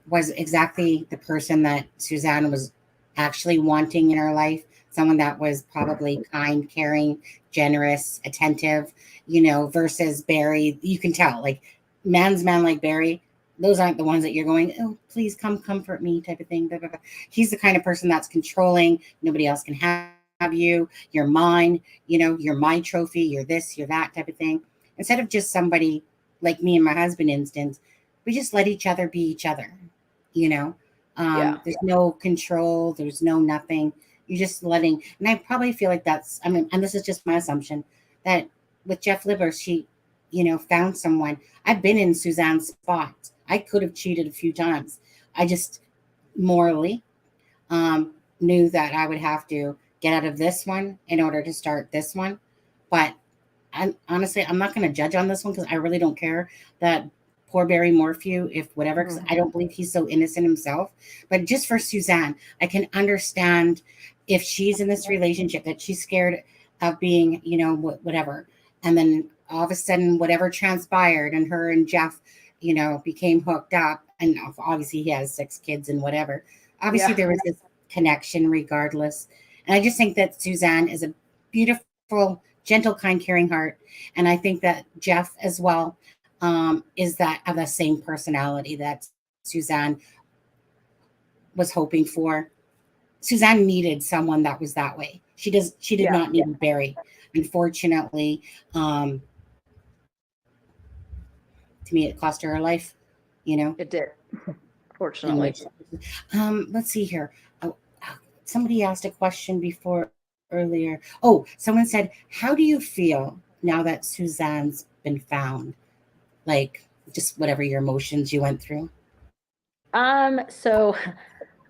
was exactly the person that Suzanne was actually wanting in her life. Someone that was probably kind, caring, generous, attentive, versus Barry. You can tell, like, man's man like Barry, those aren't the ones that you're going, oh, please come comfort me type of thing. Blah, blah, blah. He's the kind of person that's controlling. Nobody else can have you. You're mine. You're my trophy. You're this, you're that type of thing. Instead of just somebody like me and my husband instance, we just let each other be each other, you know. Yeah. There's no control, there's no nothing. You're just letting, and I probably feel like that's, I mean, and this is just my assumption, that with Jeff Libber, she, found someone. I've been in Suzanne's spot. I could have cheated a few times. I just morally knew that I would have to get out of this one in order to start this one. But I'm not going to judge on this one because I really don't care that poor Barry Morphew, if whatever, because I don't believe he's so innocent himself. But just for Suzanne, I can understand if she's in this relationship that she's scared of being, whatever. And then all of a sudden, whatever transpired, and her and Jeff, became hooked up. And obviously, he has 6 kids and whatever. Obviously, Yeah. there was this connection regardless. And I just think that Suzanne is a beautiful, gentle, kind, caring heart. And I think that Jeff as well is that of the same personality that Suzanne was hoping for. Suzanne needed someone that was that way. She did Yeah. not need Barry. Unfortunately, to me, it cost her her life, you know, It did, in fortunately. which, let's see here. Somebody asked a question before earlier. Oh, someone said, how do you feel now that Suzanne's been found? Like, just whatever your emotions you went through. So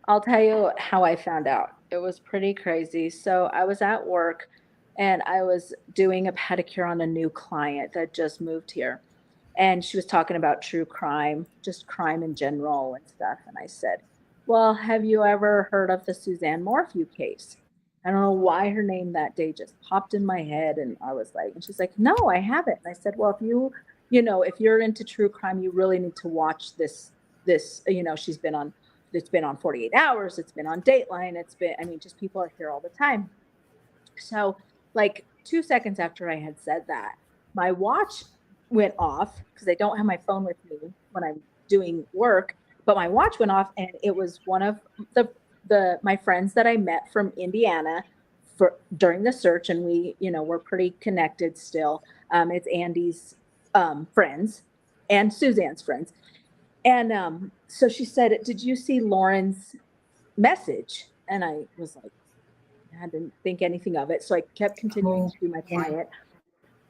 I'll tell you how I found out. It was pretty crazy. So I was at work and I was doing a pedicure on a new client that just moved here. And she was talking about true crime, just crime in general and stuff. And I said, well, have you ever heard of the Suzanne Morphew case? I don't know why her name that day just popped in my head. And I was like, and she's like, no, I haven't. And I said, well, if you're into true crime, you really need to watch this, she's been on, it's been on 48 hours. It's been on Dateline. Just people are here all the time. So, like 2 seconds after I had said that, my watch went off because I don't have my phone with me when I'm doing work. But my watch went off, and it was one of my friends that I met from Indiana for during the search, and we're pretty connected still. It's Andy's friends and Suzanne's friends, and so she said, "Did you see Lauren's message?" And I was like, I didn't think anything of it. So I kept continuing Oh, to do my yeah. client.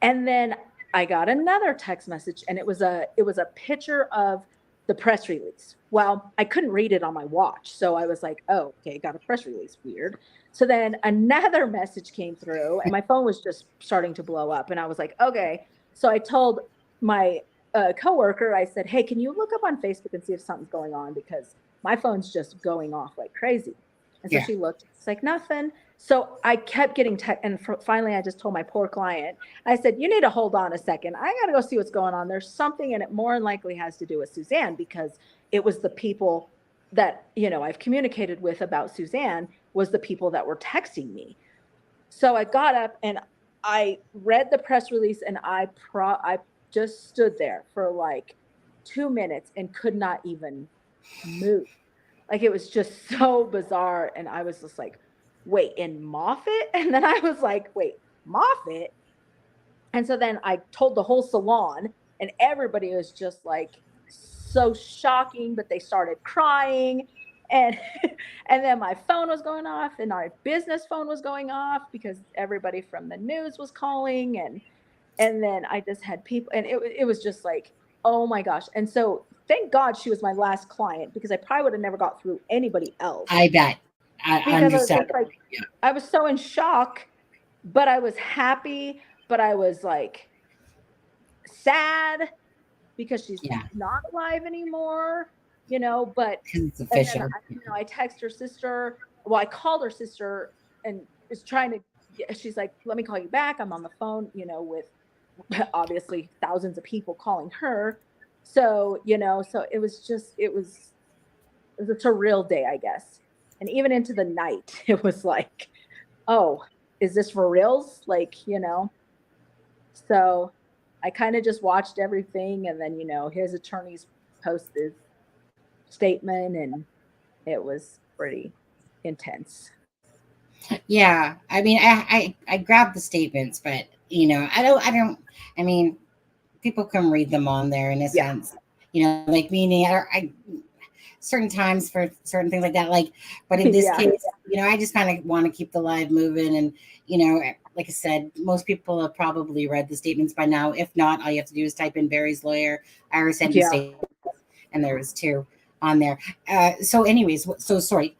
And then I got another text message, and it was a picture of the press release. Well, I couldn't read it on my watch, so I was like, oh, okay, got a press release, weird. So then another message came through, and my phone was just starting to blow up, and I was like, okay. So I told my coworker, I said, hey, can you look up on Facebook and see if something's going on, because my phone's just going off like crazy. And so she looked, it's like nothing. So I kept getting and finally I just told my poor client, I said, you need to hold on a second. I got to go see what's going on. There's something, and it more than likely has to do with Suzanne, because it was the people that, you know, I've communicated with about Suzanne was the people that were texting me. So I got up and I read the press release, and I just stood there for like 2 minutes and could not even move. Like, it was just so bizarre. And I was just like, wait, in Moffat? And then I was like, wait, Moffat? And so then I told the whole salon, and everybody was just like, so shocking, but they started crying. And and then my phone was going off, and our business phone was going off, because everybody from the news was calling. And then I just had people, and it was just like, oh my gosh. And so thank God she was my last client, because I probably would have never got through anybody else. I bet. I understand. Like, I was so in shock, but I was happy, but I was like sad, because she's not alive anymore, you know. But it's official. And then, you know, I text her sister. Well, I called her sister, and was trying to. She's like, "Let me call you back. I'm on the phone," you know, with obviously thousands of people calling her. So, you know, so it was a surreal day, I guess. And even into the night, it was like, oh, is this for reals? Like, you know. So I kind of just watched everything, and then, you know, his attorneys posted statement, and it was pretty intense. Yeah, I mean, I grabbed the statements, but you know, I mean, people can read them on there in a sense, you know, like meaning I certain times for certain things like that, like, but in this case, you know, I just kind of want to keep the live moving, and you know, like I said, most people have probably read the statements by now. If not, all you have to do is type in Barry's lawyer. I already sent you statements, and there was 2 on there. So anyways, so sorry,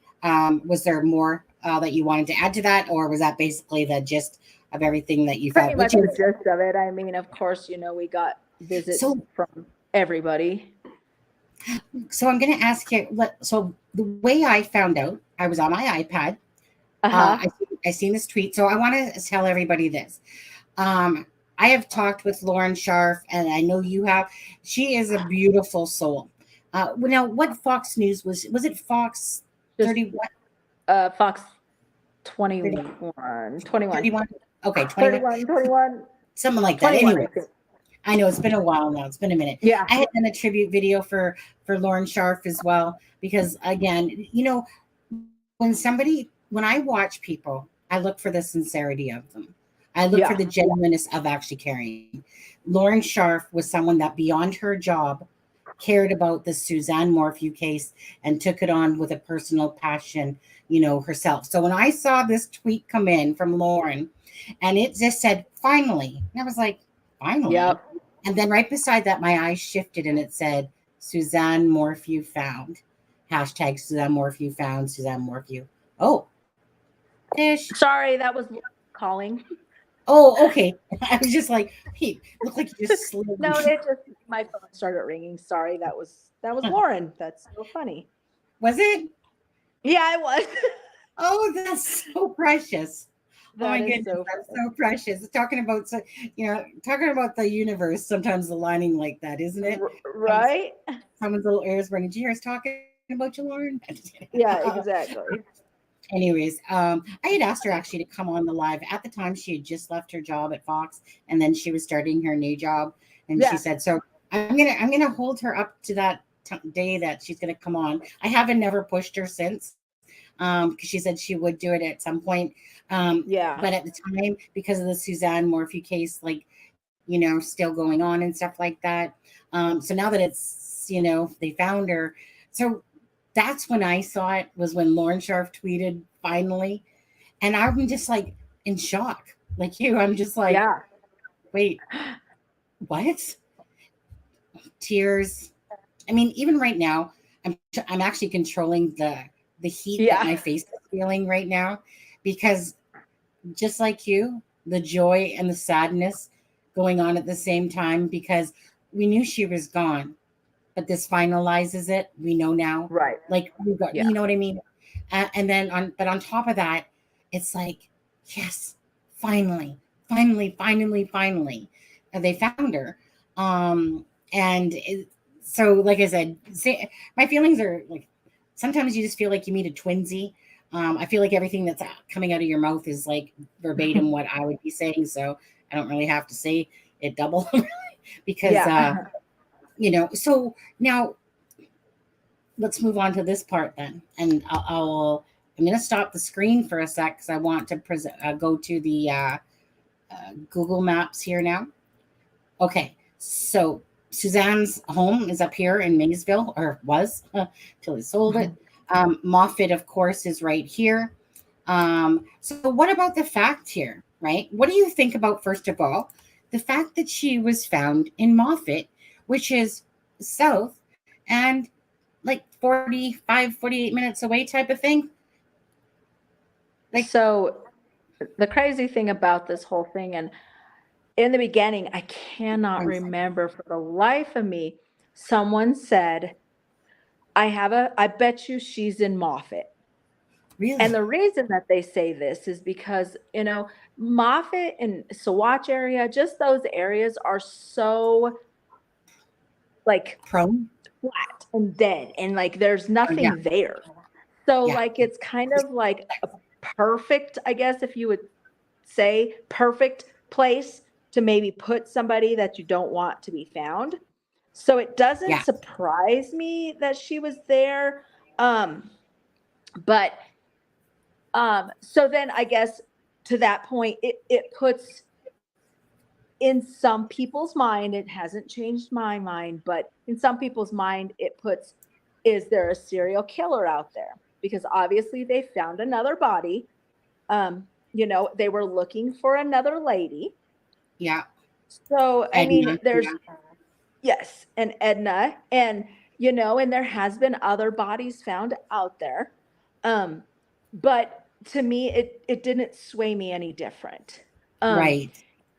was there more that you wanted to add to that, or was that basically the gist of everything that you pretty felt? Much the gist of it. I mean, of course, you know, we got visits from everybody. So I'm going to ask you, so the way I found out, I was on my iPad. I seen this tweet. So I want to tell everybody this. I have talked with Lauren Scharf, and I know you have. She is a beautiful soul. Now, what Fox News was it Fox 31? Fox 21. 31? Okay, 21. 21. Something like that. Anyway. I know it's been a while now. It's been a minute. Yeah. I had done a tribute video for Lauren Scharf as well, because again, you know, when I watch people, I look for the sincerity of them. I look for the genuineness of actually caring. Lauren Scharf was someone that beyond her job cared about the Suzanne Morphew case and took it on with a personal passion, you know, herself. So when I saw this tweet come in from Lauren, and it just said, finally, and I was like, finally. Yep. And then right beside that, my eyes shifted, and it said, Suzanne Morphew found. Hashtag Suzanne Morphew found, Suzanne Morphew. Oh, Tish. Sorry, that was calling. Oh, okay. I was just like, hey, looked like you just slid. No, it just, my phone started ringing. Sorry, that was Lauren. That's so funny. Was it? Yeah, it was. Oh, that's so precious. Oh my goodness, that's so precious. Talking about the universe sometimes aligning like that, isn't it? Right? Someone's little ears burning. Did you hear us talking about you, Lauren? Yeah, exactly. Anyways, I had asked her actually to come on the live. At the time, she had just left her job at Fox, and then she was starting her new job. And she said, "So I'm gonna hold her up to that day that she's gonna come on." I haven't never pushed her since, because she said she would do it at some point. But at the time, because of the Suzanne Morphew case, like, you know, still going on and stuff like that. So now that it's, you know, they found her, so. That's when I saw it, was when Lauren Scharf tweeted finally. And I'm just like in shock, like you. I'm just like, wait, what? Tears. I mean, even right now, I'm actually controlling the heat that Yeah. my face is feeling right now, because just like you, the joy and the sadness going on at the same time, because we knew she was gone, but this finalizes it. We know now, Right. like we got, Yeah. you know what I mean? And then but on top of that, it's like, yes, finally, finally, they found her. Um, and so, like I said, my feelings are like, sometimes you just feel like you meet a twinsy. I feel like everything that's coming out of your mouth is like verbatim what I would be saying. So I don't really have to say it double because, Yeah. so now let's move on to this part then. And I'm going to stop the screen for a sec because I want to go to the Google Maps here now. Okay. So Suzanne's home is up here in Maysville, or was till he sold it. Moffett, of course, is right here. So what about the fact here, right? What do you think about, first of all, the fact that she was found in Moffett, which is south and like 45, 48 minutes away type of thing? Like, So the crazy thing about this whole thing, and in the beginning, I cannot remember for the life of me, someone said, I bet you she's in Moffett. And really? the reason that they say this is because, Moffett and Saguache area, just those areas are so like Prone? flat and dead, and like there's Oh, yeah. nothing there. So Yeah. like it's kind of like a perfect, I guess if you would say, perfect place to maybe put somebody that you don't want to be found. So it doesn't Yeah. surprise me that she was there. Um, but so then I guess to that point, it puts in some people's mind, it hasn't changed my mind, but in some people's mind, it puts, is there a serial killer out there? Because obviously they found another body. They were looking for another lady. Yeah. So, I mean, Edna. there's, Yeah. yes, and Edna, and, and there has been other bodies found out there. Um, but to me, it didn't sway me any different. Um, Right.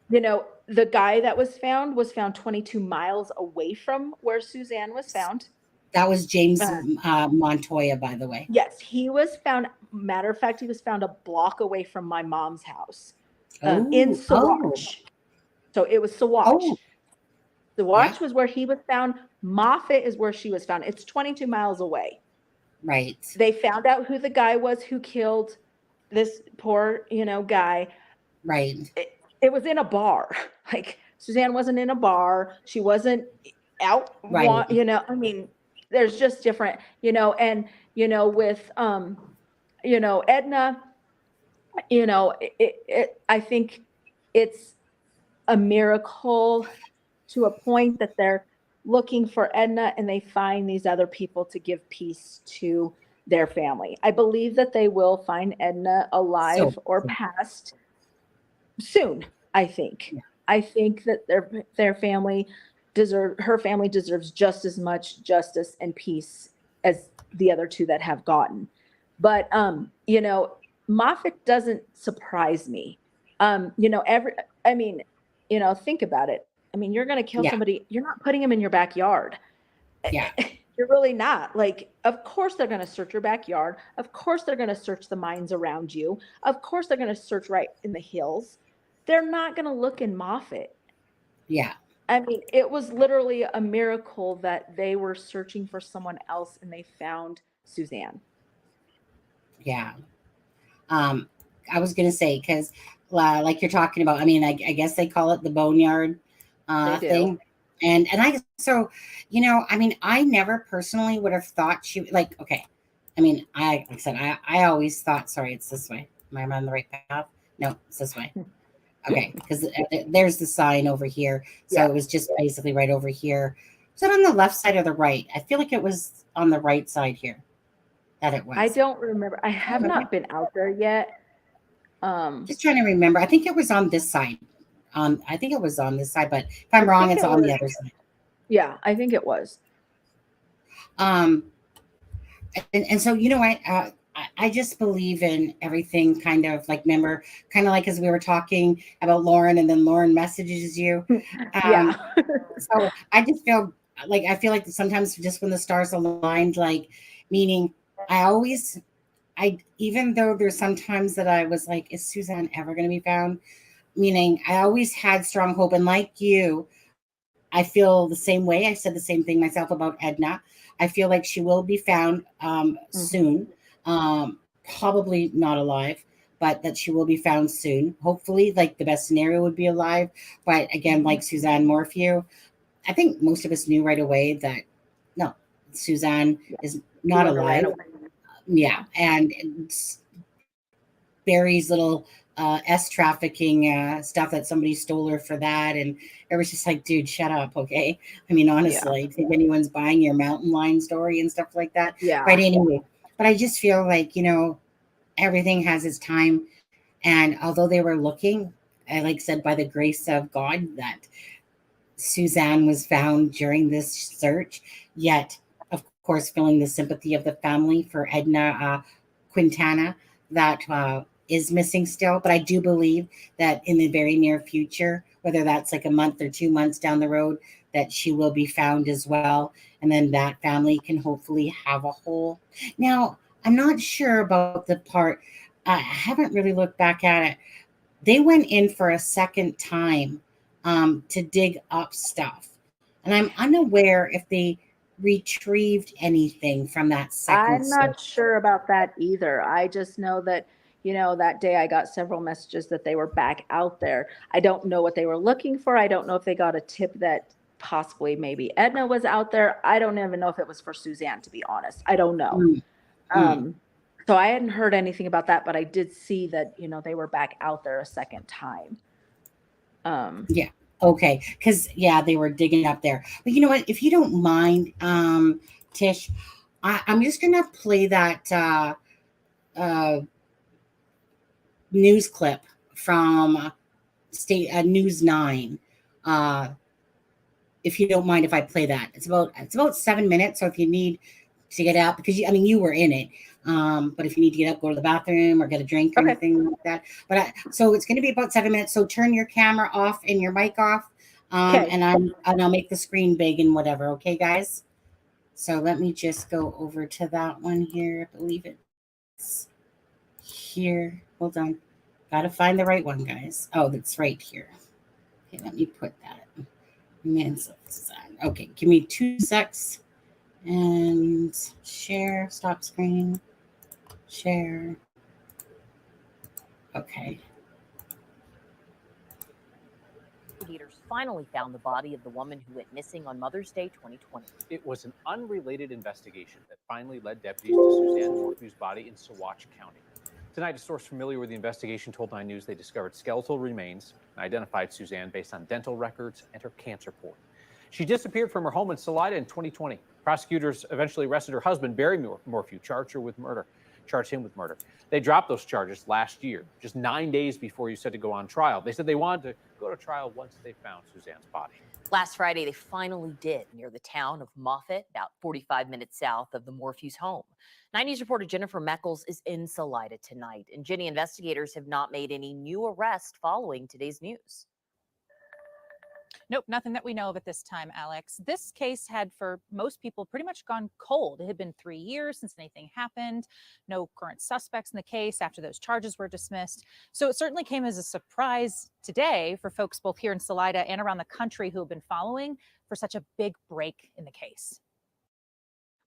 the guy that was found 22 miles away from where Suzanne was found. That was James Uh, Montoya, by the way. yes, he was found. Matter of fact, he was found a block away from my mom's house, in Oh, oh, Saguache. So it was Saguache. oh, yeah, Saguache was where he was found. Moffett is where she was found. It's 22 miles away. right, They found out who the guy was who killed this poor, guy. right, It was in a bar. Like Suzanne wasn't in a bar. She wasn't out. right. I mean, there's just different, and with Edna, I think it's a miracle to a point that they're looking for Edna and they find these other people to give peace to their family. I believe that they will find Edna So, alive or passed soon, I think. yeah, I think that her family deserves just as much justice and peace as the other two that have gotten. But Moffett doesn't surprise me. Think about it. I mean, you're going to kill yeah, somebody, you're not putting him in your backyard. yeah, You're really not. Like, of course they're going to search your backyard. Of course they're going to search the mines around you. Of course they're going to search right in the hills. They're not going to look in Moffett. yeah, I mean, it was literally a miracle that they were searching for someone else and they found Suzanne. yeah. Um, I was gonna say, because like you're talking about, I mean, I guess they call it the boneyard They do. thing, and I mean, I never personally would have thought she, like, okay, I mean, like I said, I always thought, sorry, it's this way. Am I on the right path? No, it's this way. Okay, because there's the sign over here, so Yeah. it was just basically right over here. Is it on the left side or the right? I feel like it was on the right side here that it I was. don't remember. I have not been out there yet. Just trying to remember. I think it was on this side. I think it was on this side, but if I I'm wrong, think it's it on was. the other side. Yeah, I think it was. Um, and so you know what? I just believe in everything kind of like remember kind of like as we were talking about Lauren and then Lauren messages you. Yeah. Um, so I just feel like sometimes just when the stars aligned, like meaning I always I even though there's sometimes that I was like, is Suzanne ever going to be found? Meaning I always had strong hope, and like you, I feel the same way. I said the same thing myself about Edna. I feel like she will be found Mhm. soon, probably not alive, but that she will be found soon. Hopefully, like the best scenario would be alive. But again, Mhm. like Suzanne Morphew, I think most of us knew right away that no, Suzanne Yeah. is She not wasn't ran alive. away. Yeah, Yeah. and Barry's little S trafficking stuff that somebody stole her for that, and it was just like, dude, shut up, okay? I mean, Yeah. honestly, think anyone's buying your mountain lion story and stuff like that. But Yeah. anyway, but I just feel like everything has its time, and although they were looking, I like said by the grace of God that Suzanne was found during this search, yet, of course, feeling the sympathy of the family for Edna Quintana that is missing still. But I do believe that in the very near future, whether that's like a month or 2 months down the road, that she will be found as well. And then that family can hopefully have a whole. Now, I'm not sure about the part, I haven't really looked back at it. They went in for a second time to dig up stuff. And I'm unaware if they retrieved anything from that second I'm search. not sure about that either. I just know that, that day I got several messages that they were back out there. I don't know what they were looking for. I don't know if they got a tip that possibly maybe Edna was out there. I don't even know if it was for Suzanne, to be honest. I don't know. Mm, mm, Um, so I hadn't heard anything about that, but I did see that, they were back out there a second time. yeah. Okay. Because, yeah, they were digging up there. But you know what? If you don't mind, Tish, I'm just going to play that uh, news clip from State News 9. Uh, if you don't mind if I play that. It's about 7 minutes. So if you need to get out, because I mean you were in it, but if you need to get up, go to the bathroom or get a drink or Okay. anything like that. So it's going to be about 7 minutes. So turn your camera off and your mic off, Okay. and I'll make the screen big and whatever. Okay, guys. So let me just go over to that one here. I believe it's here. Hold on. Gotta find the right one, guys. Oh, that's right here. Okay, let me put that. Men's design. Okay, give me 2 secs and share, stop screen, share. Okay. Investigators finally found the body of the woman who went missing on Mother's Day 2020. It was an unrelated investigation that finally led deputies to Suzanne Morphew's body in Saguache County. Tonight, a source familiar with the investigation told 9 News they discovered skeletal remains and identified Suzanne based on dental records and her cancer report. She disappeared from her home in Salida in 2020. Prosecutors eventually arrested her husband, Barry Morphew, charged him with murder. They dropped those charges last year, just 9 days before you said to go on trial. They said they wanted to go to trial once they found Suzanne's body. Last Friday, they finally did near the town of Moffett, about 45 minutes south of the Morphew's home. 9 News reporter Jennifer Meckles is in Salida tonight. And Jenny, investigators have not made any new arrests following today's news. Nope, nothing that we know of at this time, Alex. This case had, for most people, pretty much gone cold. It had been 3 years since anything happened. No current suspects in the case after those charges were dismissed. So it certainly came as a surprise today for folks both here in Salida and around the country who have been following for such a big break in the case.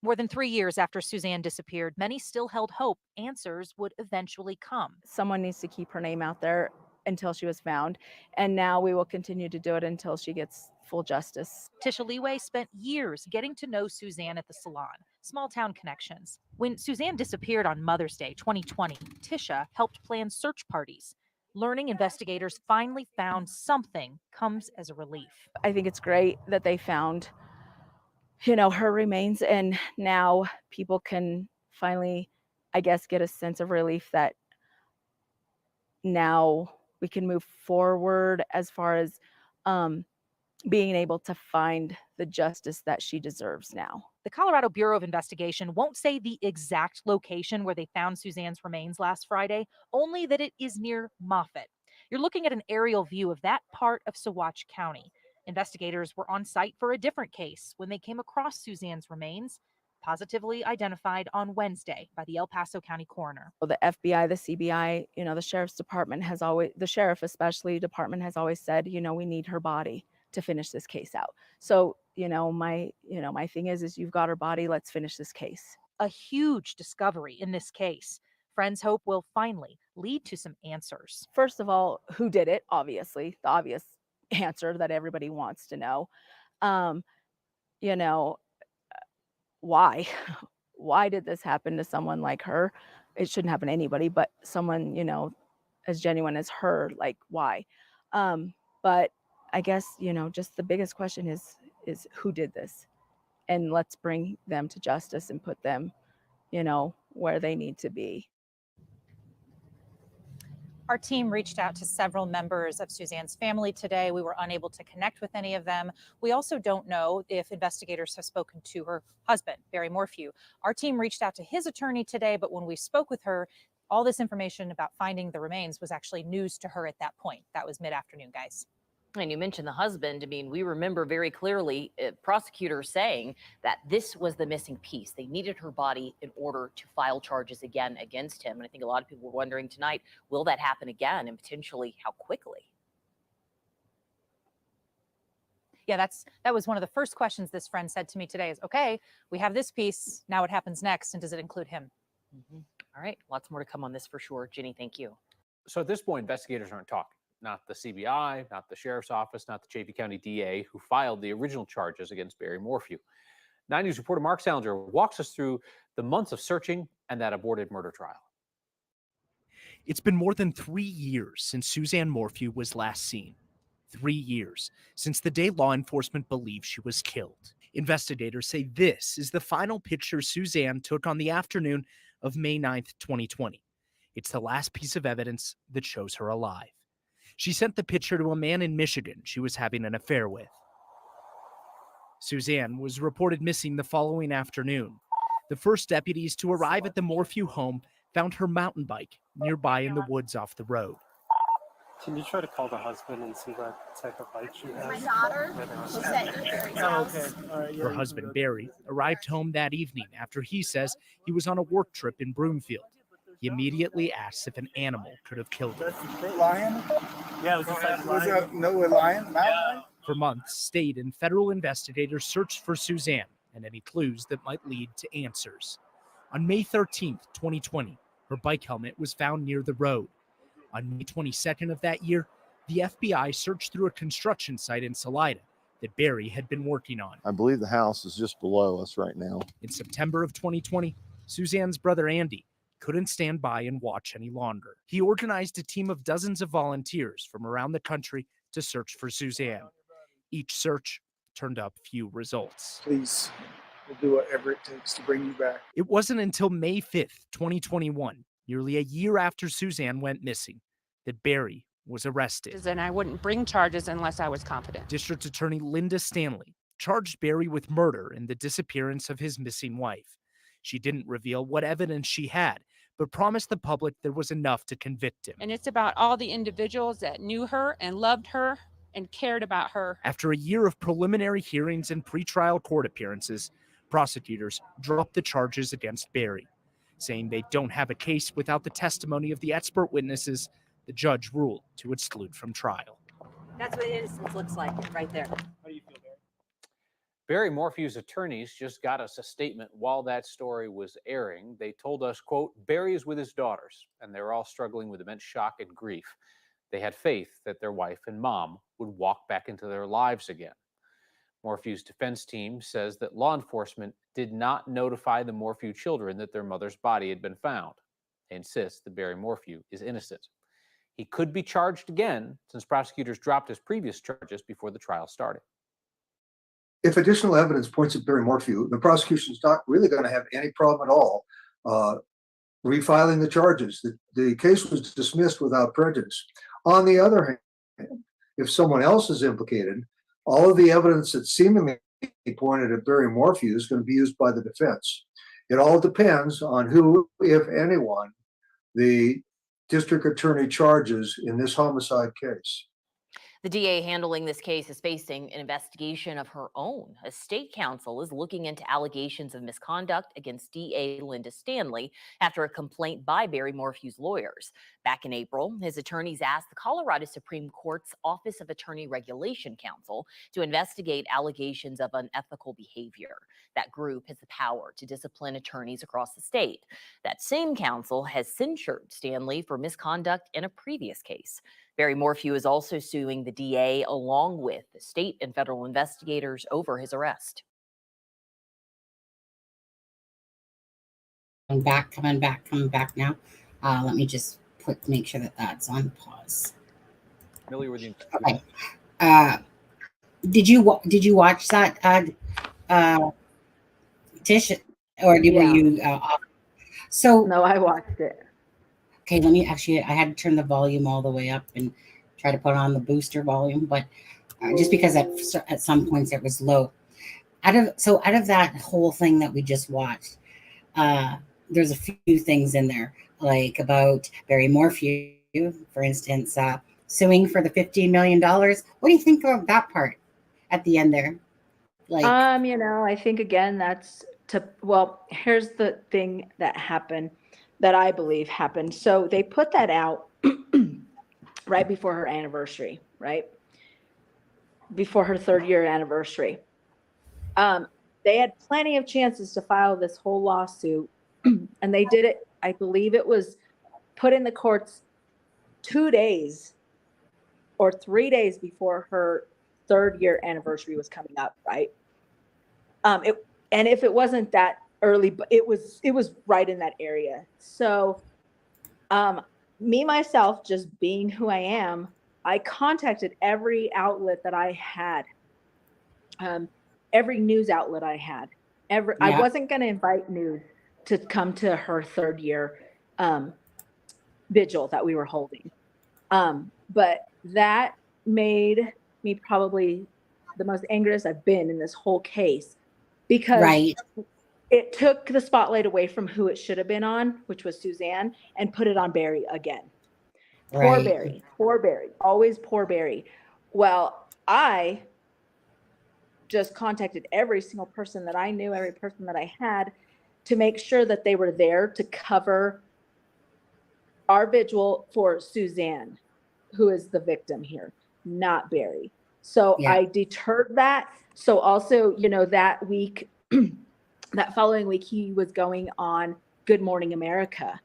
More than 3 years after Suzanne disappeared, many still held hope answers would eventually come. Someone needs to keep her name out there until she was found. And now we will continue to do it until she gets full justice. TISHA LEEWAYE spent years getting to know Suzanne at the salon, small town connections. When Suzanne disappeared on Mother's Day 2020, TISHA helped plan search parties. Learning investigators finally found something comes as a relief. I think it's great that they found, her remains, and now people can finally, I guess, get a sense of relief that now we can move forward as far as being able to find the justice that she deserves now. The Colorado Bureau of Investigation won't say the exact location where they found Suzanne's remains last Friday, only that it is near Moffett. You're looking at an aerial view of that part of Saguache County. Investigators were on site for a different case when they came across Suzanne's remains, positively identified on Wednesday by the El Paso County coroner. The FBI, the CBI, the sheriff's department has always, the sheriff especially department has always said, we need her body to finish this case out. So, my thing is you've got her body, let's finish this case. A huge discovery in this case. Friends hope will finally lead to some answers. First of all, who did it? Obviously, the obvious answer that everybody wants to know. Why? Why did this happen to someone like her? It shouldn't happen to anybody, but someone, as genuine as her, like why? But I guess, just the biggest question is who did this? And let's bring them to justice and put them, where they need to be. Our team reached out to several members of Suzanne's family today. We were unable to connect with any of them. We also don't know if investigators have spoken to her husband, Barry Morphew. Our team reached out to his attorney today, but when we spoke with her, all this information about finding the remains was actually news to her at that point. That was mid-afternoon, guys. And you mentioned the husband. I mean, we remember very clearly prosecutors saying that this was the missing piece. They needed her body in order to file charges again against him. And I think a lot of people were wondering tonight, will that happen again, and potentially how quickly? Yeah, that was one of the first questions this friend said to me today is, okay, we have this piece. Now what happens next? And does it include him? All right. Lots more to come on this for sure. Ginny, thank you. So at this point, investigators aren't talking. Not the CBI, not the sheriff's office, not the Chaffee County DA, who filed the original charges against Barry Morphew. 9 News reporter Mark Salinger walks us through the months of searching and that aborted murder trial. It's been more than 3 years since Suzanne Morphew was last seen. 3 years since the day law enforcement believed she was killed. Investigators say this is the final picture Suzanne took on the afternoon of May 9th, 2020. It's the last piece of evidence that shows her alive. She sent the picture to a man in Michigan she was having an affair with. Suzanne was reported missing the following afternoon. The first deputies to arrive at the Morphew home found her mountain bike nearby in the woods off the road. Can you try to call the husband and see what type of bike she has? My daughter was at Barry's house. Okay. All right, Her husband, Barry, arrived home that evening after he says he was on a work trip in Broomfield. He immediately asks if an animal could have killed her. Lion? Yeah, it was a lion. No, a lion? Mountain lion? For months, state and federal investigators searched for Suzanne and any clues that might lead to answers. On May 13th, 2020, her bike helmet was found near the road. On May 22nd of that year, the FBI searched through a construction site in Salida that Barry had been working on. I believe the house is just below us right now. In September of 2020, Suzanne's brother Andy couldn't stand by and watch any longer. He organized a team of dozens of volunteers from around the country to search for Suzanne. Each search turned up few results. Please, we'll do whatever it takes to bring you back. It wasn't until May 5th, 2021, nearly a year after Suzanne went missing, that Barry was arrested. And I wouldn't bring charges unless I was confident. District Attorney Linda Stanley charged Barry with murder in the disappearance of his missing wife. She didn't reveal what evidence she had, but promised the public there was enough to convict him. And it's about all the individuals that knew her and loved her and cared about her. After a year of preliminary hearings and pretrial court appearances, prosecutors dropped the charges against Barry, saying they don't have a case without the testimony of the expert witnesses the judge ruled to exclude from trial. That's what innocence looks like right there. How do you feel, Barry? Barry Morphew's attorneys just got us a statement while that story was airing. They told us, quote, Barry is with his daughters, and they're all struggling with immense shock and grief. They had faith that their wife and mom would walk back into their lives again. Morphew's defense team says that law enforcement did not notify the Morphew children that their mother's body had been found. They insist that Barry Morphew is innocent. He could be charged again since prosecutors dropped his previous charges before the trial started. If additional evidence points at Barry Morphew, the prosecution is not really going to have any problem at all refiling the charges. The case was dismissed without prejudice. On the other hand, if someone else is implicated, all of the evidence that seemingly pointed at Barry Morphew is going to be used by the defense. It all depends on who, if anyone, the district attorney charges in this homicide case. The DA handling this case is facing an investigation of her own. A state counsel is looking into allegations of misconduct against DA Linda Stanley after a complaint by Barry Morphew's lawyers. Back in April, his attorneys asked the Colorado Supreme Court's Office of Attorney Regulation Counsel to investigate allegations of unethical behavior. That group has the power to discipline attorneys across the state. That same counsel has censured Stanley for misconduct in a previous case. Barry Morphew is also suing the DA along with the state and federal investigators over his arrest. Coming back now. Let me just make sure that that's on pause. Familiar with the Okay. Did you watch that, Tish, or were you? So No, I watched it. okay, let me actually. I had to turn the volume all the way up and try to put on the booster volume, but just because at some points it was low. Out of that whole thing that we just watched, there's a few things in there, like about Barry Morphew, for instance, suing for the $15 million. What do you think of that part at the end there? Like, I think again here's the thing that happened that I believe happened. So they put that out right before her anniversary, right? Before her 3rd year anniversary. They had plenty of chances to file this whole lawsuit, and they did it. I believe it was put in the courts 2 days or 3 days before her 3rd year anniversary was coming up, right? And if it wasn't that early, but it was right in that area. So me, myself, just being who I am, I contacted every outlet that I had, every news outlet I had. I wasn't going to invite news to come to her 3rd year vigil that we were holding. But that made me probably the most angriest I've been in this whole case, because it took the spotlight away from who it should have been on, which was Suzanne, and put it on Barry again. Poor Barry, always poor Barry. Well, I just contacted every single person that I knew, every person that I had, to make sure that they were there to cover our vigil for Suzanne, who is the victim here, not Barry. So I deterred that. So also, that week, that following week, he was going on Good Morning America.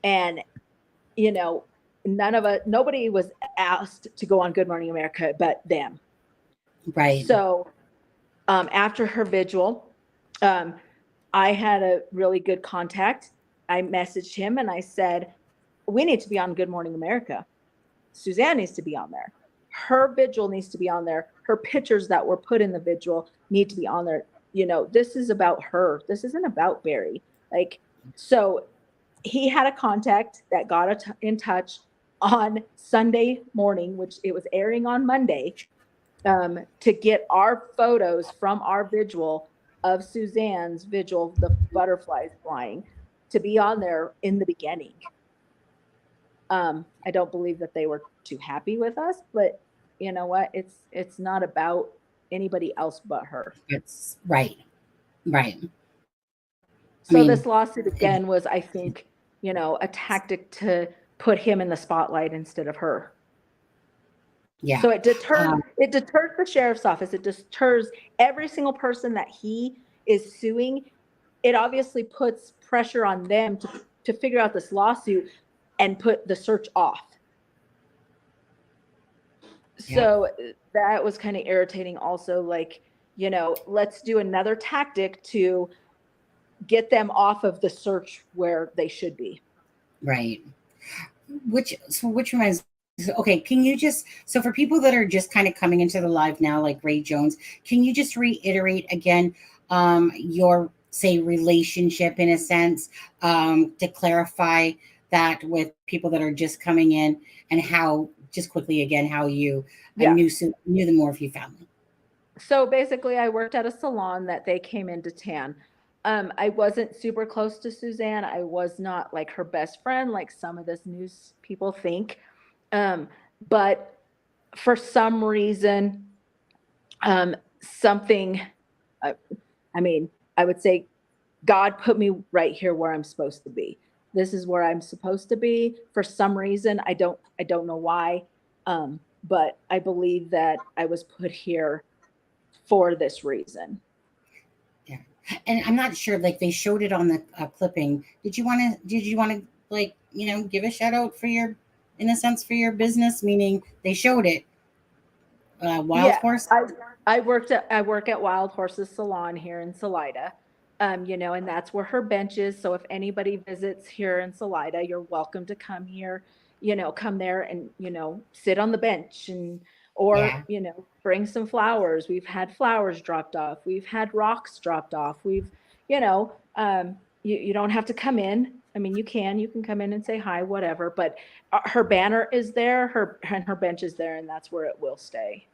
And, nobody was asked to go on Good Morning America but them. Right. So after her vigil, I had a really good contact. I messaged him and I said, we need to be on Good Morning America. Suzanne needs to be on there. Her vigil needs to be on there. Her pictures that were put in the vigil need to be on there. This is about her. This isn't about Barry. So he had a contact that got in touch on Sunday morning, which it was airing on Monday, to get our photos from our vigil of Suzanne's vigil, the butterflies flying, to be on there in the beginning. I don't believe that they were too happy with us, but you know what? It's not about anybody else but her. It's right. So this lawsuit again was, I think, a tactic to put him in the spotlight instead of her. Yeah. So it deters the sheriff's office. It deters every single person that he is suing. It obviously puts pressure on them to figure out this lawsuit and put the search off. So that was kind of irritating also, let's do another tactic to get them off of the search where they should be. Right. Which reminds me, okay, can you just, so for people that are just kind of coming into the live now, like Ray Jones, can you just reiterate again your, say, relationship in a sense, to clarify that with people that are just coming in, and how, just quickly again, how you Yeah. knew the Morphew family? So basically, I worked at a salon that they came in to tan. I wasn't super close to Suzanne. I was not like her best friend, like some of this news people think. But for some reason, something, I mean, I would say God put me right here where I'm supposed to be. This is where I'm supposed to be. For some reason, I don't know why, but I believe that I was put here for this reason. Yeah, and I'm not sure. Like, they showed it on the clipping. Did you want to like, give a shout out for your, in a sense, for your business? Meaning they showed it. Wild Horse. I work at Wild Horse's salon here in Salida. And that's where her bench is. So if anybody visits here in Salida, you're welcome to come here, come there and, sit on the bench or bring some flowers. We've had flowers dropped off. We've had rocks dropped off. We've, you don't have to come in. I mean, you can come in and say hi, whatever, but her banner is there, her bench is there, and that's where it will stay.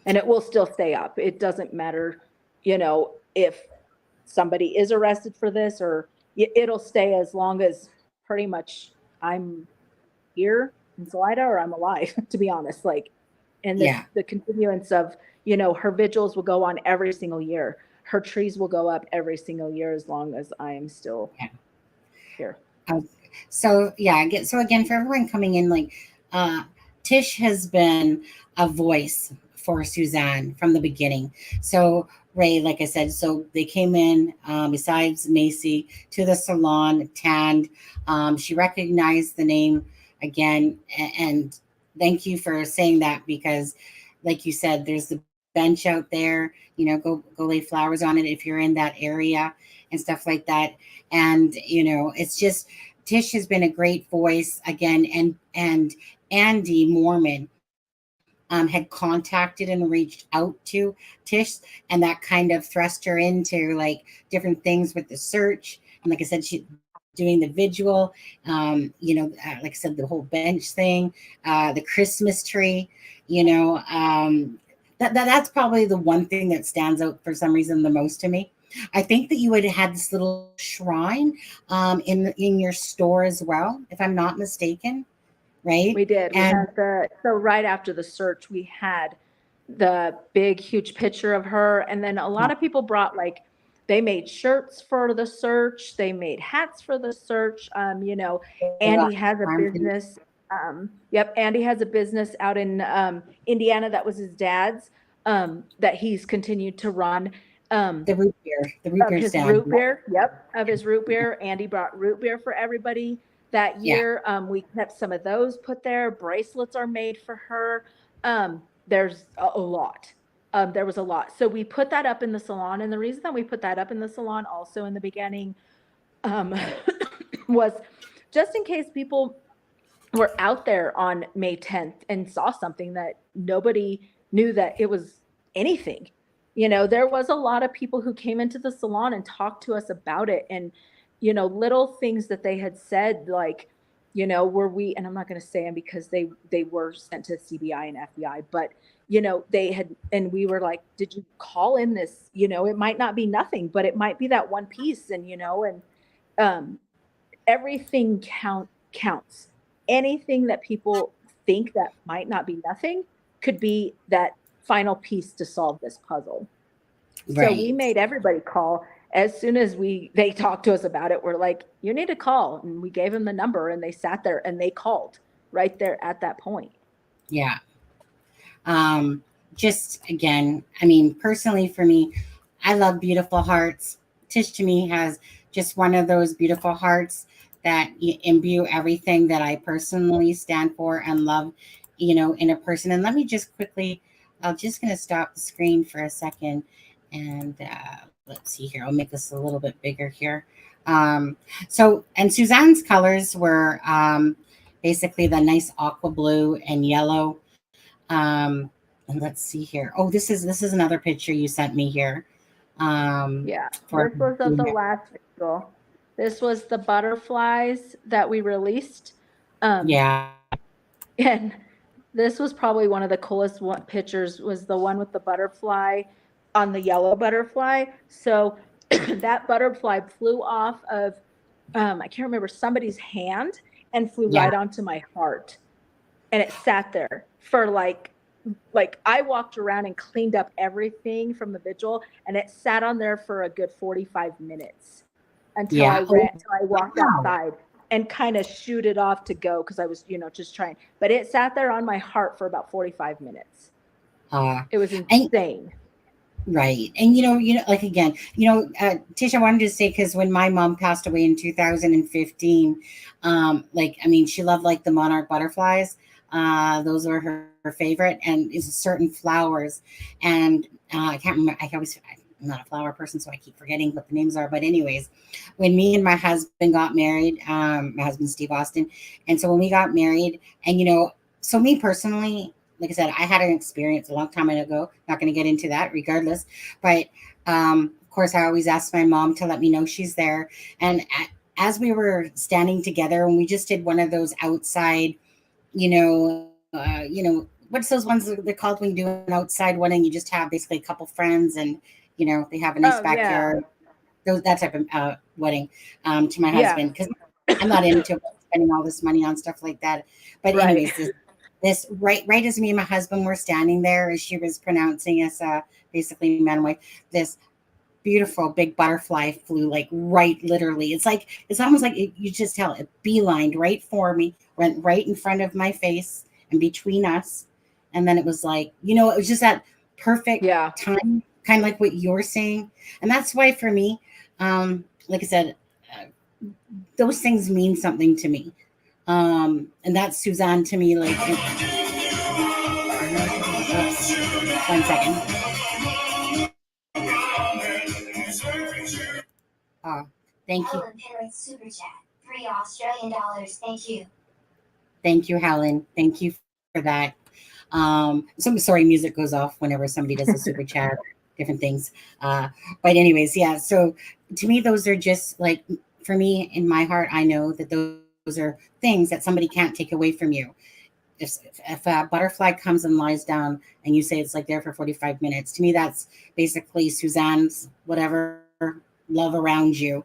And it will still stay up. It doesn't matter, if somebody is arrested for this, or it'll stay as long as pretty much I'm here in Salida or I'm alive, to be honest. Like, and the continuance of, her vigils will go on every single year. Her trees will go up every single year as long as I am still here. So again, for everyone coming in, like, Tish has been a voice for Suzanne from the beginning. So Ray, like I said, so they came in, besides Macy, to the salon, tanned. She recognized the name again, and thank you for saying that, because like you said, there's the bench out there, go lay flowers on it if you're in that area and stuff like that. And it's just, Tish has been a great voice again, and Andy Mormon had contacted and reached out to Tish, and that kind of thrust her into like different things with the search. And like I said, she doing the vigil, like I said, the whole bench thing, the Christmas tree, that's probably the one thing that stands out for some reason the most to me. I think that you had this little shrine in your store as well, if I'm not mistaken. Right? We did. And so right after the search, we had the big, huge picture of her. And then a lot of people brought, like, they made shirts for the search. They made hats for the search. Andy has a business. Andy has a business out in Indiana that was his dad's, that he's continued to run. The root beer his stand. root beer. Of his root beer. Andy brought root beer for everybody that year. We kept some of those put there. Bracelets are made for her. There's a lot. There was a lot. So we put that up in the salon. And the reason that we put that up in the salon also in the beginning was just in case people were out there on May 10th and saw something that nobody knew that it was anything. There was a lot of people who came into the salon and talked to us about it. And little things that they had said, like, were we, and I'm not going to say them because they were sent to CBI and FBI, but, they had, and we were like, did you call in this? It might not be nothing, but it might be that one piece. And, everything counts. Anything that people think that might not be nothing could be that final piece to solve this puzzle. Right. So we made everybody call. As soon as they talked to us about it, we're like, you need to call. And we gave them the number, and they sat there and they called right there at that point. Yeah. Just again, I mean, personally for me, I love beautiful hearts. Tish to me has just one of those beautiful hearts that imbue everything that I personally stand for and love, in a person. And let me just quickly, I'm just going to stop the screen for a second. And let's see here. I'll make this a little bit bigger here. And Suzanne's colors were basically the nice aqua blue and yellow. And let's see here. Oh, this is another picture you sent me here. This was of the last vigil. This was the butterflies that we released. Yeah. And this was probably one of the coolest pictures, was the one with the butterfly on the yellow butterfly. So that butterfly flew off of, I can't remember, somebody's hand and flew right onto my heart. And it sat there for like I walked around and cleaned up everything from the vigil, and it sat on there for a good 45 minutes until I walked outside and kind of shoot it off to go, because I was, just trying. But it sat there on my heart for about 45 minutes. It was insane. Right. And like again, Tish, I wanted to say, because when my mom passed away in 2015, she loved like the monarch butterflies. Those were her favorite, and it's certain flowers. And I can't remember. I'm not a flower person, so I keep forgetting what the names are. But anyways, when me and my husband got married, my husband Steve Austin, and so when we got married, and so me personally, like I said, I had an experience a long time ago. Not going to get into that, regardless. But of course, I always ask my mom to let me know she's there. And as we were standing together, and we just did one of those outside, what's those ones they're called when you do an outside one and you just have basically a couple friends and they have a nice backyard. That type of wedding to my husband, because I'm not into spending all this money on stuff like that. But anyways, this right as me and my husband were standing there, as she was pronouncing us basically man and wife, this beautiful big butterfly flew like right, literally. It's almost like you just tell it beelined right for me, went right in front of my face and between us. And then it was like, it was just that perfect time, kind of like what you're saying. And that's why for me, like I said, those things mean something to me. And that's Suzanne to me. Like, oops, 1 second. Thank you. Super chat, $3 Thank you. Thank you, Helen. Thank you for that. So I'm sorry, music goes off whenever somebody does a super chat, different things. But anyways, yeah. So to me, those are just like, for me, in my heart, I know that those are things that somebody can't take away from you. If a butterfly comes and lies down and you say it's like there for 45 minutes, to me, that's basically Suzanne's whatever love around you,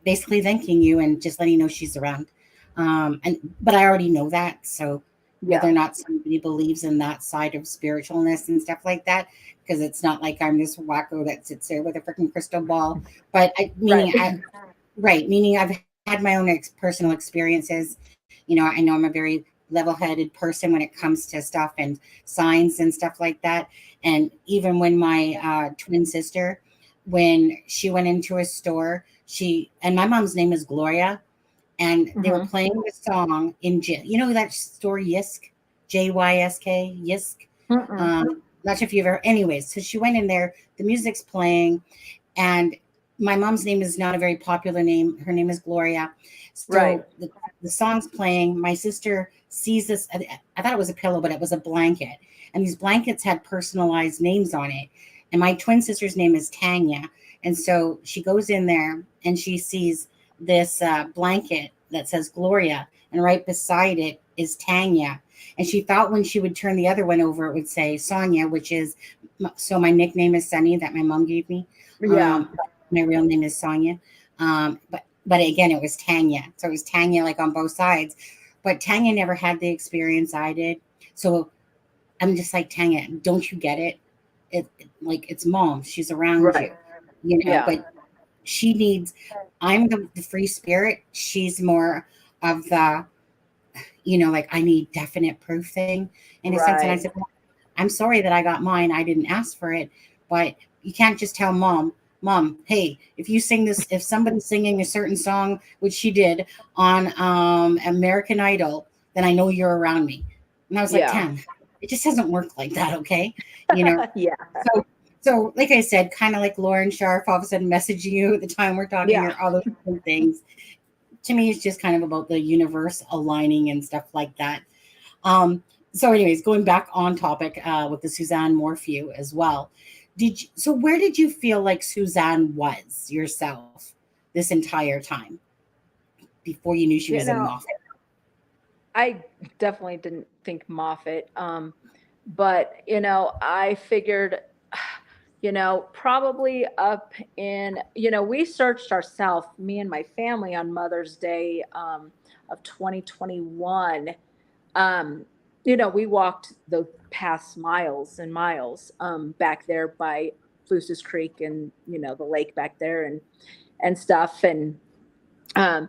basically thanking you and just letting you know she's around. But I already know that. So whether or not somebody believes in that side of spiritualness and stuff like that, because it's not like I'm this wacko that sits there with a freaking crystal ball. But meaning I've had my own personal experiences. I know I'm a very level-headed person when it comes to stuff and signs and stuff like that. And even when my twin sister, when she went into a store, and my mom's name is Gloria, and they were playing the song in that store Yisk, Jysk, Yisk. Not sure if you've ever. Anyways, so she went in there. The music's playing, and my mom's name is not a very popular name. Her name is Gloria. So the song's playing. My sister sees this. I thought it was a pillow, but it was a blanket. And these blankets had personalized names on it. And my twin sister's name is Tanya. And so she goes in there and she sees this blanket that says Gloria. And right beside it is Tanya. And she thought when she would turn the other one over, it would say Sonia, which is, so my nickname is Sunny that my mom gave me. My real name is Sonia. But again, it was Tanya. So it was Tanya like on both sides. But Tanya never had the experience I did. So I'm just like, Tanya, don't you get it? It's mom. She's around you, but she needs, I'm the free spirit. She's more of the, like I need definite proof thing in a sense. And I said, well, I'm sorry that I got mine. I didn't ask for it, but you can't just tell mom, hey, if you sing this, if somebody's singing a certain song, which she did on American Idol, then I know you're around me. And I was like, 10, it just doesn't work like that. Okay. So like I said, kind of like Lauren Sharf all of a sudden messaging you at the time we're talking, or all those different things. To me, it's just kind of about the universe aligning and stuff like that. So anyways, going back on topic with the Suzanne Morphew as well. So where did you feel like Suzanne was yourself this entire time? before you knew she was in Moffat? I definitely didn't think Moffat. But, I figured, probably up in, we searched ourselves, me and my family, on Mother's Day of 2021. We walked the past miles and miles back there by Flus's Creek and, the lake back there and stuff. And, so,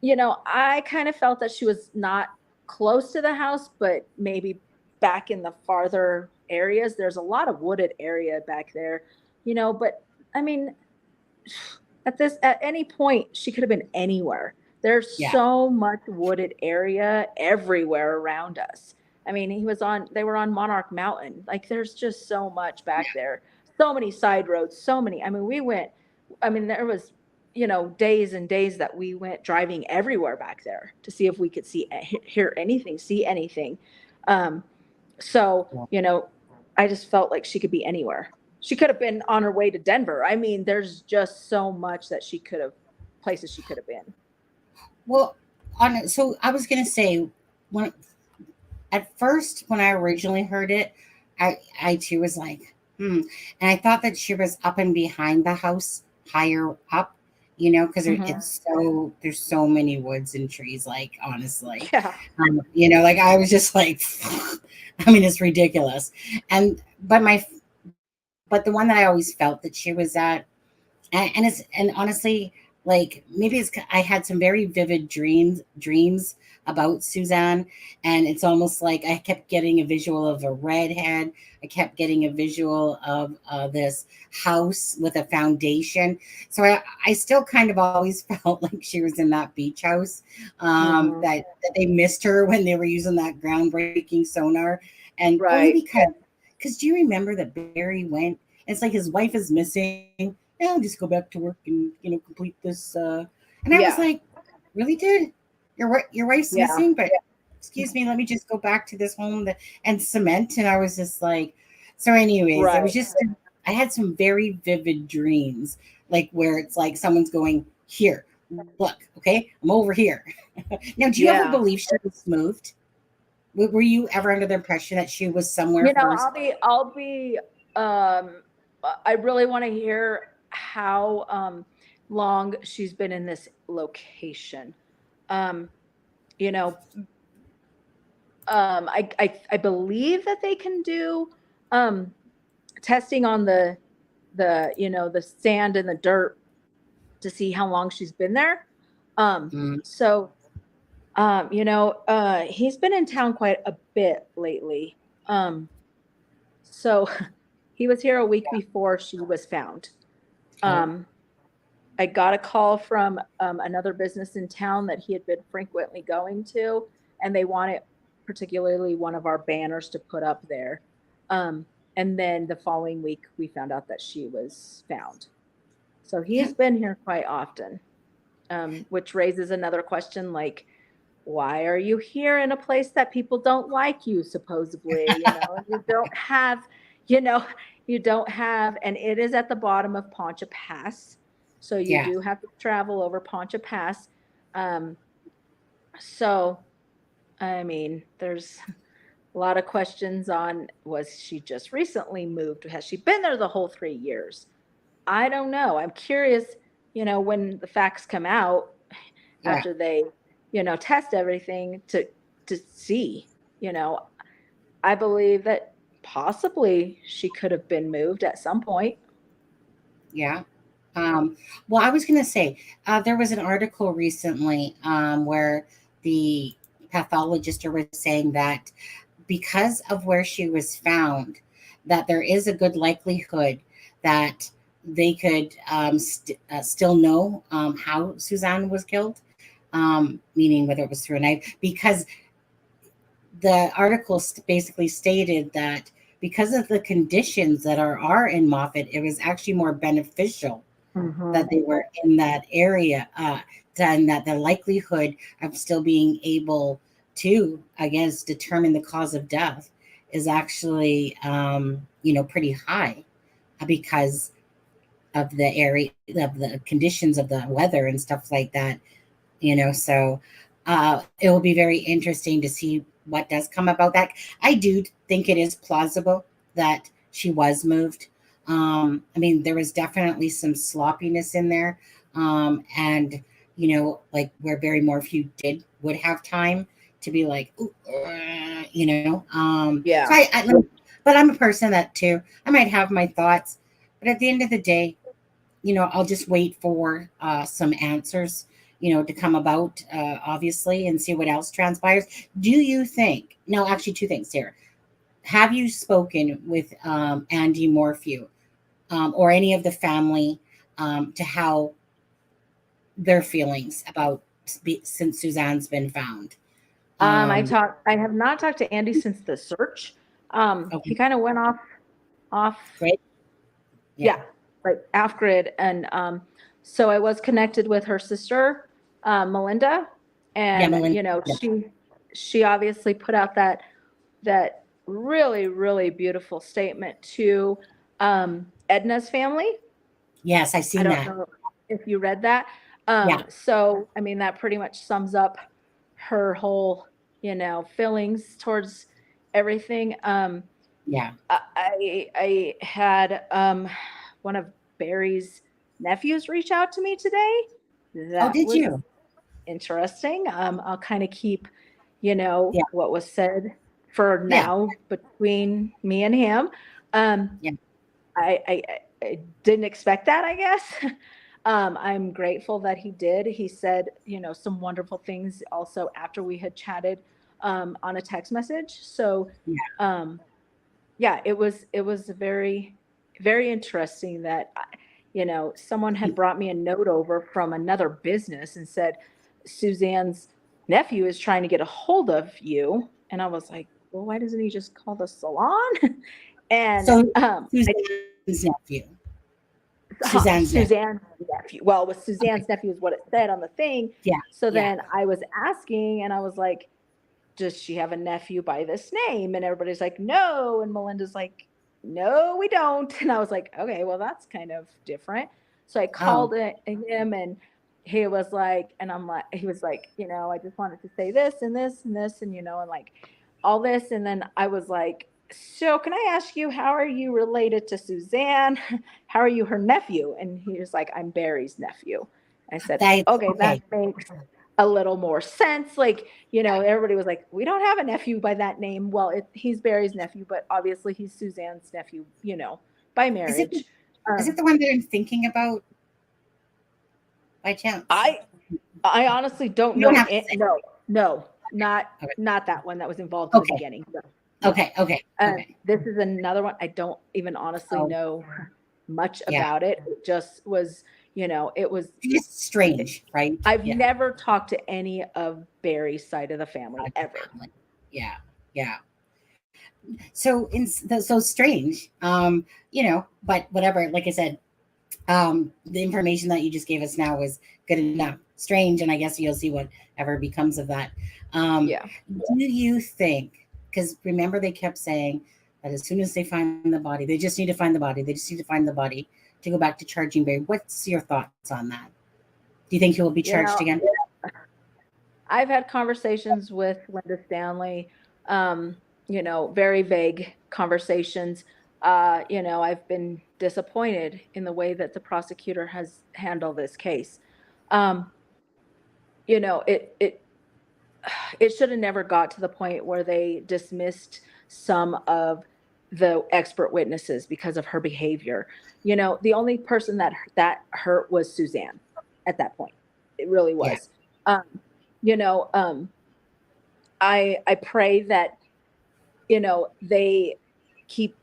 I kind of felt that she was not close to the house, but maybe back in the farther areas. There's a lot of wooded area back there, but I mean, at any point, she could have been anywhere. There's Yeah. so much wooded area everywhere around us. I mean, they were on Monarch Mountain. Like, there's just so much back there. So many side roads, there was, days and days that we went driving everywhere back there to see if we could hear anything, see anything. So, I just felt like she could be anywhere. She could have been on her way to Denver. I mean, there's just so much that places she could have been. Well, so I was going to say, at first, when I originally heard it, I too was like, and I thought that she was up and behind the house, higher up, because there's so many woods and trees, like, honestly. Yeah. Like, I was just like, I mean, it's ridiculous. But the one that I always felt that she was at, and honestly, like, maybe I had some very vivid dreams about Suzanne, and it's almost like I kept getting a visual of a redhead. I kept getting a visual of this house with a foundation. So I still kind of always felt like she was in that beach house, that they missed her when they were using that groundbreaking sonar. And Right. only because do you remember that Barry went? It's like his wife is missing. Yeah, I'll just go back to work and complete this. And I was like, really, dude? Your wife's missing, but excuse me, let me just go back to this home and cement. And I was just like, so anyways, I had some very vivid dreams, like where it's like someone's going, here, look, okay, I'm over here. Now, do you ever believe she was moved? Were you ever under the impression that she was somewhere first? I really want to hear how long she's been in this location. I believe that they can do testing on the sand and the dirt to see how long she's been there. So he's been in town quite a bit lately. So he was here a week before she was found. I got a call from another business in town that he had been frequently going to, and they wanted particularly one of our banners to put up there. And then the following week, we found out that she was found. So he's been here quite often, which raises another question, like, why are you here in a place that people don't like you, supposedly? You don't have, and it is at the bottom of Poncha Pass. So you do have to travel over Poncha Pass. So, I mean, there's a lot of questions on, was she just recently moved? Has she been there the whole 3 years? I don't know. I'm curious, when the facts come out after they, test everything to see, I believe that possibly she could have been moved at some point. Yeah. Well, I was going to say, there was an article recently where the pathologist was saying that because of where she was found, that there is a good likelihood that they could still know how Suzanne was killed, meaning whether it was through a knife, because the article basically stated that because of the conditions that are in Moffat, it was actually more beneficial that they were in that area, and that the likelihood of still being able to, I guess, determine the cause of death is actually, pretty high, because the area, of the conditions of the weather and stuff like that. So it will be very interesting to see what does come about that. I do think it is plausible that she was moved. I mean, there was definitely some sloppiness in there, and like where Barry Morphew would have time to be like, "Ooh, Yeah. So but I'm a person that too, I might have my thoughts, but at the end of the day, I'll just wait for some answers, to come about, obviously, and see what else transpires. Do you think? No, actually, two things here. Have you spoken with Andy Morphew or any of the family to how their feelings about since Suzanne's been found? I have not talked to Andy since the search. Okay. He kind of went off. Great. Yeah, like off grid. And so I was connected with her sister, Melinda, and Melinda. she obviously put out that really, really beautiful statement to Edna's family. Yes, I seen that. I don't know if you read that. Yeah. So I mean, that pretty much sums up her whole, feelings towards everything. Yeah. I had one of Barry's nephews reach out to me today. That did was you? interesting. I'll kind of keep, Yeah. what was said for now between me and him. Yeah. I didn't expect that, I guess. I'm grateful that he did. He said, some wonderful things also after we had chatted on a text message. So, it was very, very interesting that, someone had brought me a note over from another business and said, Suzanne's nephew is trying to get a hold of you. And I was like, well, why doesn't he just call the salon? And so Suzanne's nephew. Suzanne's nephew. Well, it was Suzanne's nephew is what it said on the thing. Yeah. So then I was asking and I was like, does she have a nephew by this name? And everybody's like, no. And Melinda's like, no, we don't. And I was like, okay, well, that's kind of different. So I called him and he was like, he was like, I just wanted to say this and this and this and, and like all this. And then I was like, so can I ask you, how are you related to Suzanne? How are you her nephew? And he was like, I'm Barry's nephew. I said, okay, that makes a little more sense. Like, everybody was like, we don't have a nephew by that name. Well, he's Barry's nephew, but obviously he's Suzanne's nephew, by marriage. Is it the one that I'm thinking about by chance? I honestly don't know. No, not that one that was involved in the beginning. No. Okay. This is another one. I don't even honestly know much about it. It just was, it was just strange, right? I've never talked to any of Barry's side of the family ever. Yeah. So so strange, but whatever. Like I said, the information that you just gave us now was good enough. Strange, and I guess you'll see whatever becomes of that. Do you think? Because remember, they kept saying that as soon as they find the body, they just need to find the body. They just need to find the body to go back to charging Barry. What's your thoughts on that? Do you think he will be charged again? I've had conversations with Linda Stanley, very vague conversations. I've been disappointed in the way that the prosecutor has handled this case. It should have never got to the point where they dismissed some of the expert witnesses because of her behavior. The only person that hurt was Suzanne at that point. It really was. I pray that, they keep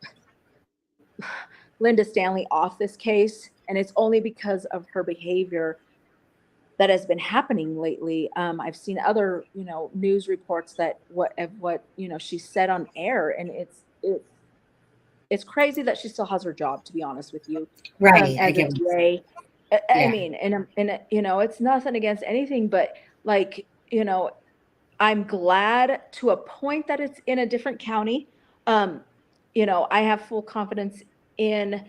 Linda Stanley off this case. And it's only because of her behavior that has been happening lately. I've seen other, news reports that what she said on air, and it's crazy that she still has her job, to be honest with you. Right. As a DA. I mean, and it's nothing against anything, but like, I'm glad to a point that it's in a different county. I have full confidence in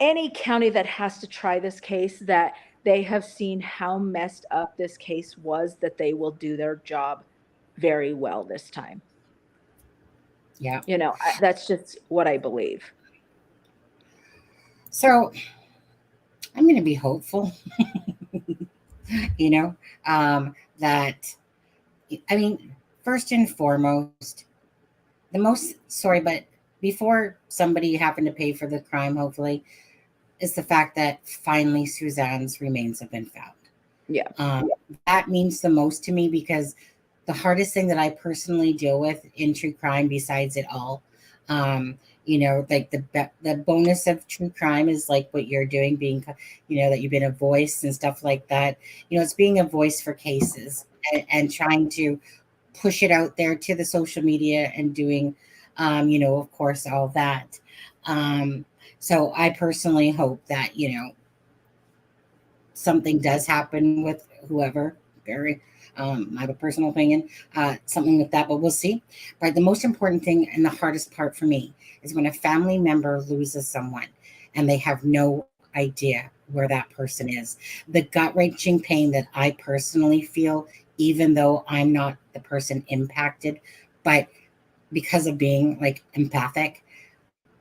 any county that has to try this case, that they have seen how messed up this case was, that they will do their job very well this time. Yeah. You know, that's just what I believe. So I'm going to be hopeful, you know, that, I mean, first and foremost, but before somebody happened to pay for the crime, hopefully, is the fact that finally Suzanne's remains have been found. Yeah. That means the most to me, because the hardest thing that I personally deal with in true crime, besides it all, you know, like the bonus of true crime is like what you're doing, being, you know, that you've been a voice and stuff like that. You know, it's being a voice for cases and trying to push it out there to the social media and doing, you know, of course, all that. So I personally hope that, you know, something does happen with whoever, Barry. I have a personal opinion, something with that, but we'll see. But the most important thing and the hardest part for me is when a family member loses someone and they have no idea where that person is. The gut-wrenching pain that I personally feel, even though I'm not the person impacted, but because of being like empathic,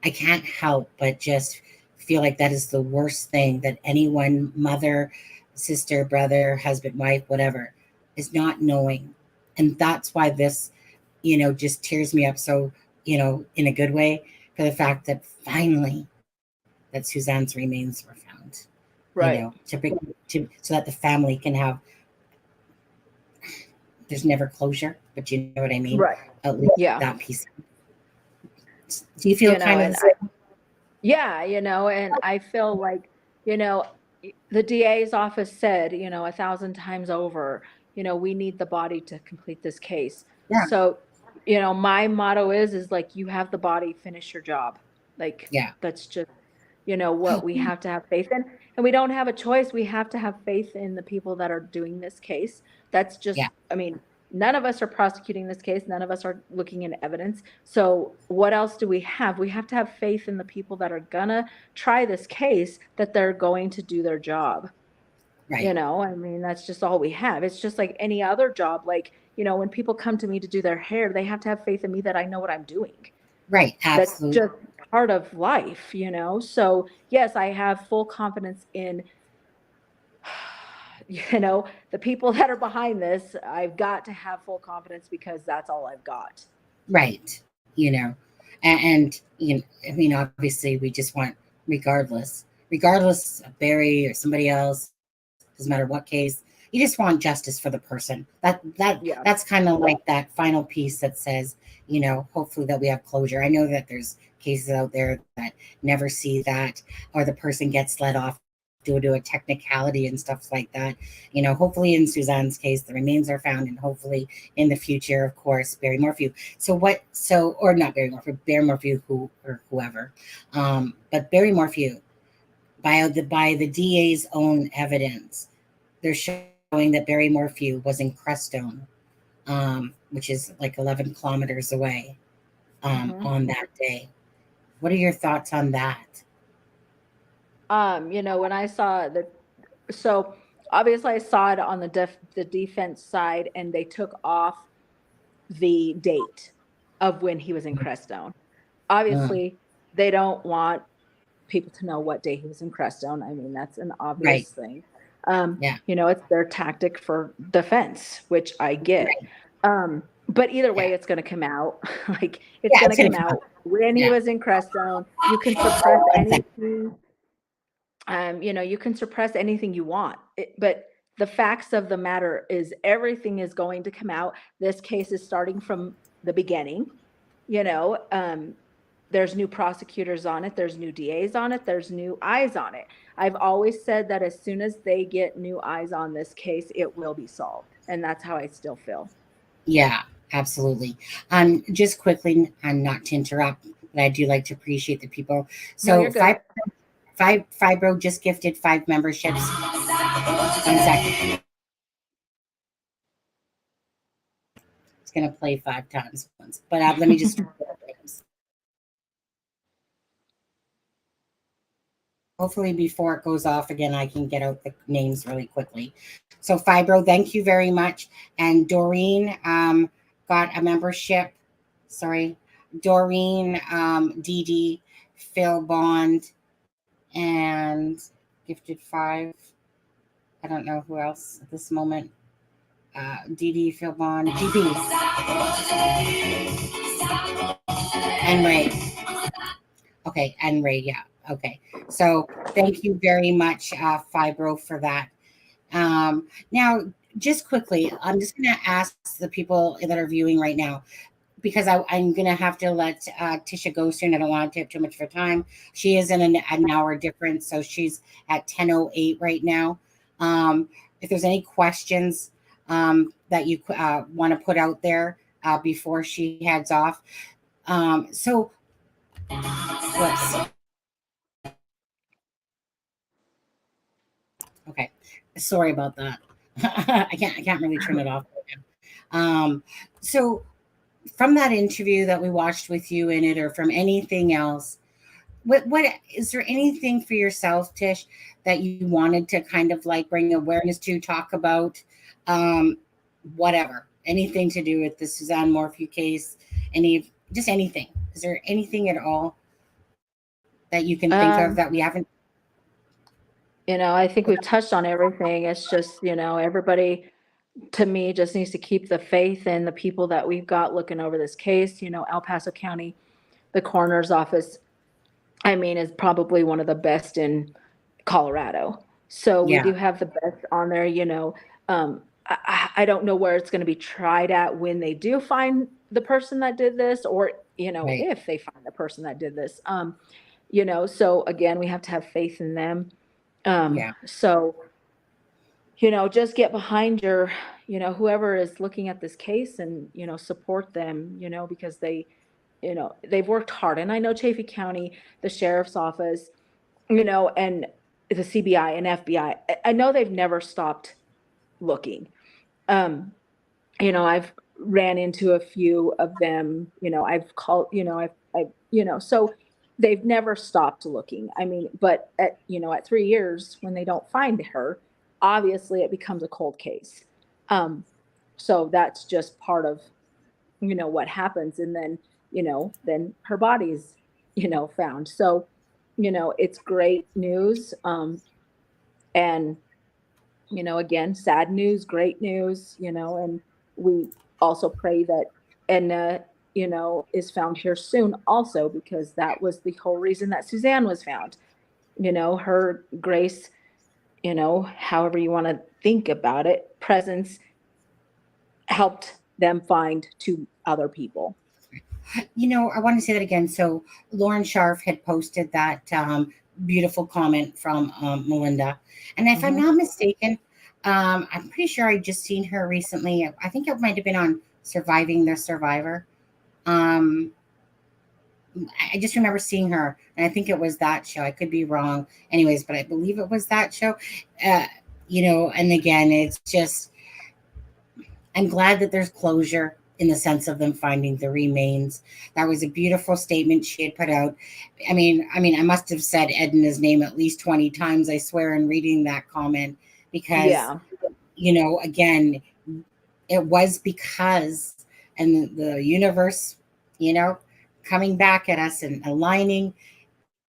I can't help but just feel like that is the worst thing that anyone, mother, sister, brother, husband, wife, whatever, is not knowing. And that's why this, you know, just tears me up so, you know, in a good way, for the fact that finally that Suzanne's remains were found. Right. You know, so that the family can have, there's never closure, but you know what I mean? Right. At least Yeah. that piece. Do you feel You know, kind and of the same? yeah, you know, and I feel like, you know, the DA's office said, you know, 1,000 times over, you know, we need the body to complete this case. Yeah. So, you know, my motto is like, you have the body, finish your job. Like, Yeah. that's just, you know, what we have to have faith in. And we don't have a choice. We have to have faith in the people that are doing this case. That's just, Yeah. I mean, none of us are prosecuting this case. None of us are looking into evidence. So what else do we have? We have to have faith in the people that are gonna try this case, that they're going to do their job. Right. You know, I mean, that's just all we have. It's just like any other job. Like, you know, when people come to me to do their hair, they have to have faith in me that I know what I'm doing. Right. That's Absolutely. just part of life, you know? So yes, I have full confidence in, you know, the people that are behind this. I've got to have full confidence because that's all I've got. Right. You know, and you know, I mean, obviously we just want, regardless of Barry or somebody else, doesn't matter what case, you just want justice for the person. Yeah. That's kind of like that final piece that says, you know, hopefully that we have closure. I know that there's cases out there that never see that, or the person gets let off due to a technicality and stuff like that. You know, hopefully in Suzanne's case, the remains are found, and hopefully in the future, of course, Barry Morphew. Or not Barry Morphew, Barry Morphew, whoever. But Barry Morphew, by the DA's own evidence, they're showing that Barry Morphew was in Crestone, which is like 11 kilometers away, on that day. What are your thoughts on that? You know, when I saw so obviously I saw it on the defense side, and they took off the date of when he was in Crestone. Obviously, they don't want people to know what day he was in Crestone. I mean, that's an obvious thing. Yeah. You know, it's their tactic for defense, which I get. But either way, it's going to come out. Like, it's going to come out when he was in Crestone. You can suppress anything. You know, you can suppress anything you want, but the facts of the matter is everything is going to come out. This case is starting from the beginning. You know, there's new prosecutors on it. There's new DAs on it. There's new eyes on it. I've always said that as soon as they get new eyes on this case, it will be solved. And that's how I still feel. Yeah, absolutely. Just quickly, and not to interrupt, but I do like to appreciate the people. So you're good. Fibro just gifted 5 memberships. 1 second. It's gonna play 5 times once, but let me just. hopefully before it goes off again, I can get out the names really quickly. So Fibro, thank you very much. And Doreen got a membership. Sorry, Doreen, Dee Dee, Phil Bond, and Gifted 5. I don't know who else at this moment. Dee Dee, Phil Bond, GPs, and Ray. Okay, and Ray, yeah. Okay. So thank you very much, Fibro, for that. Now, just quickly, I'm just going to ask the people that are viewing right now, because I'm going to have to let TISHA go soon. I don't want to take too much of her time. She is in an hour difference, so she's at 10:08 right now. If there's any questions that you want to put out there before she heads off. So let's see. Okay, sorry about that. I can't really turn it off right now. So from that interview that we watched with you in it, or from anything else, what is there anything for yourself, Tish, that you wanted to kind of like bring awareness to, talk about, whatever, anything to do with the Suzanne Morphew case, just anything? Is there anything at all that you can think of that we haven't? I think we've touched on everything. It's just, everybody, to me, just needs to keep the faith in the people that we've got looking over this case. El Paso County, the coroner's office, is probably one of the best in Colorado. So we do have the best on there. I don't know where it's going to be tried at when they do find the person that did this, or if they find the person that did this. So again, we have to have faith in them. So just get behind your whoever is looking at this case, and support them, because they've worked hard. And I know Chaffee County, the sheriff's office, and the CBI and FBI, I know they've never stopped looking. I've ran into a few of them, I've called, so they've never stopped looking. But at 3 years, when they don't find her, obviously it becomes a cold case. So that's just part of, what happens. And then, then her body's, found. So, it's great news. And, again, sad news, great news, and we also pray that Edna, is found here soon also, because that was the whole reason that Suzanne was found. Her grace, however you want to think about it, presence helped them find 2 other people. I want to say that again. So Lauren Scharf had posted that beautiful comment from Melinda. And if I'm not mistaken, I'm pretty sure I just seen her recently. I think it might have been on Surviving the Survivor. I just remember seeing her, and I think it was that show. I could be wrong. Anyways, but I believe it was that show. And again, it's just, I'm glad that there's closure in the sense of them finding the remains. That was a beautiful statement she had put out. I must have said Edna's name at least 20 times, I swear, in reading that comment, because, again, it was because, and the universe, coming back at us and aligning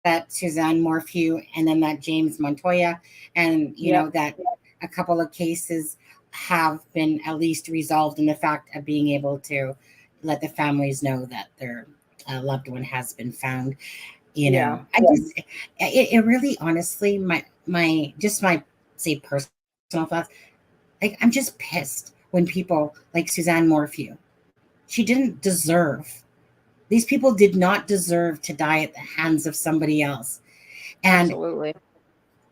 that Suzanne Morphew, and then that James Montoya, and, that a couple of cases have been at least resolved in the fact of being able to let the families know that their loved one has been found. I just, it really, honestly, my say personal thoughts, like, I'm just pissed when people like Suzanne Morphew, she didn't deserve, these people did not deserve to die at the hands of somebody else. And absolutely,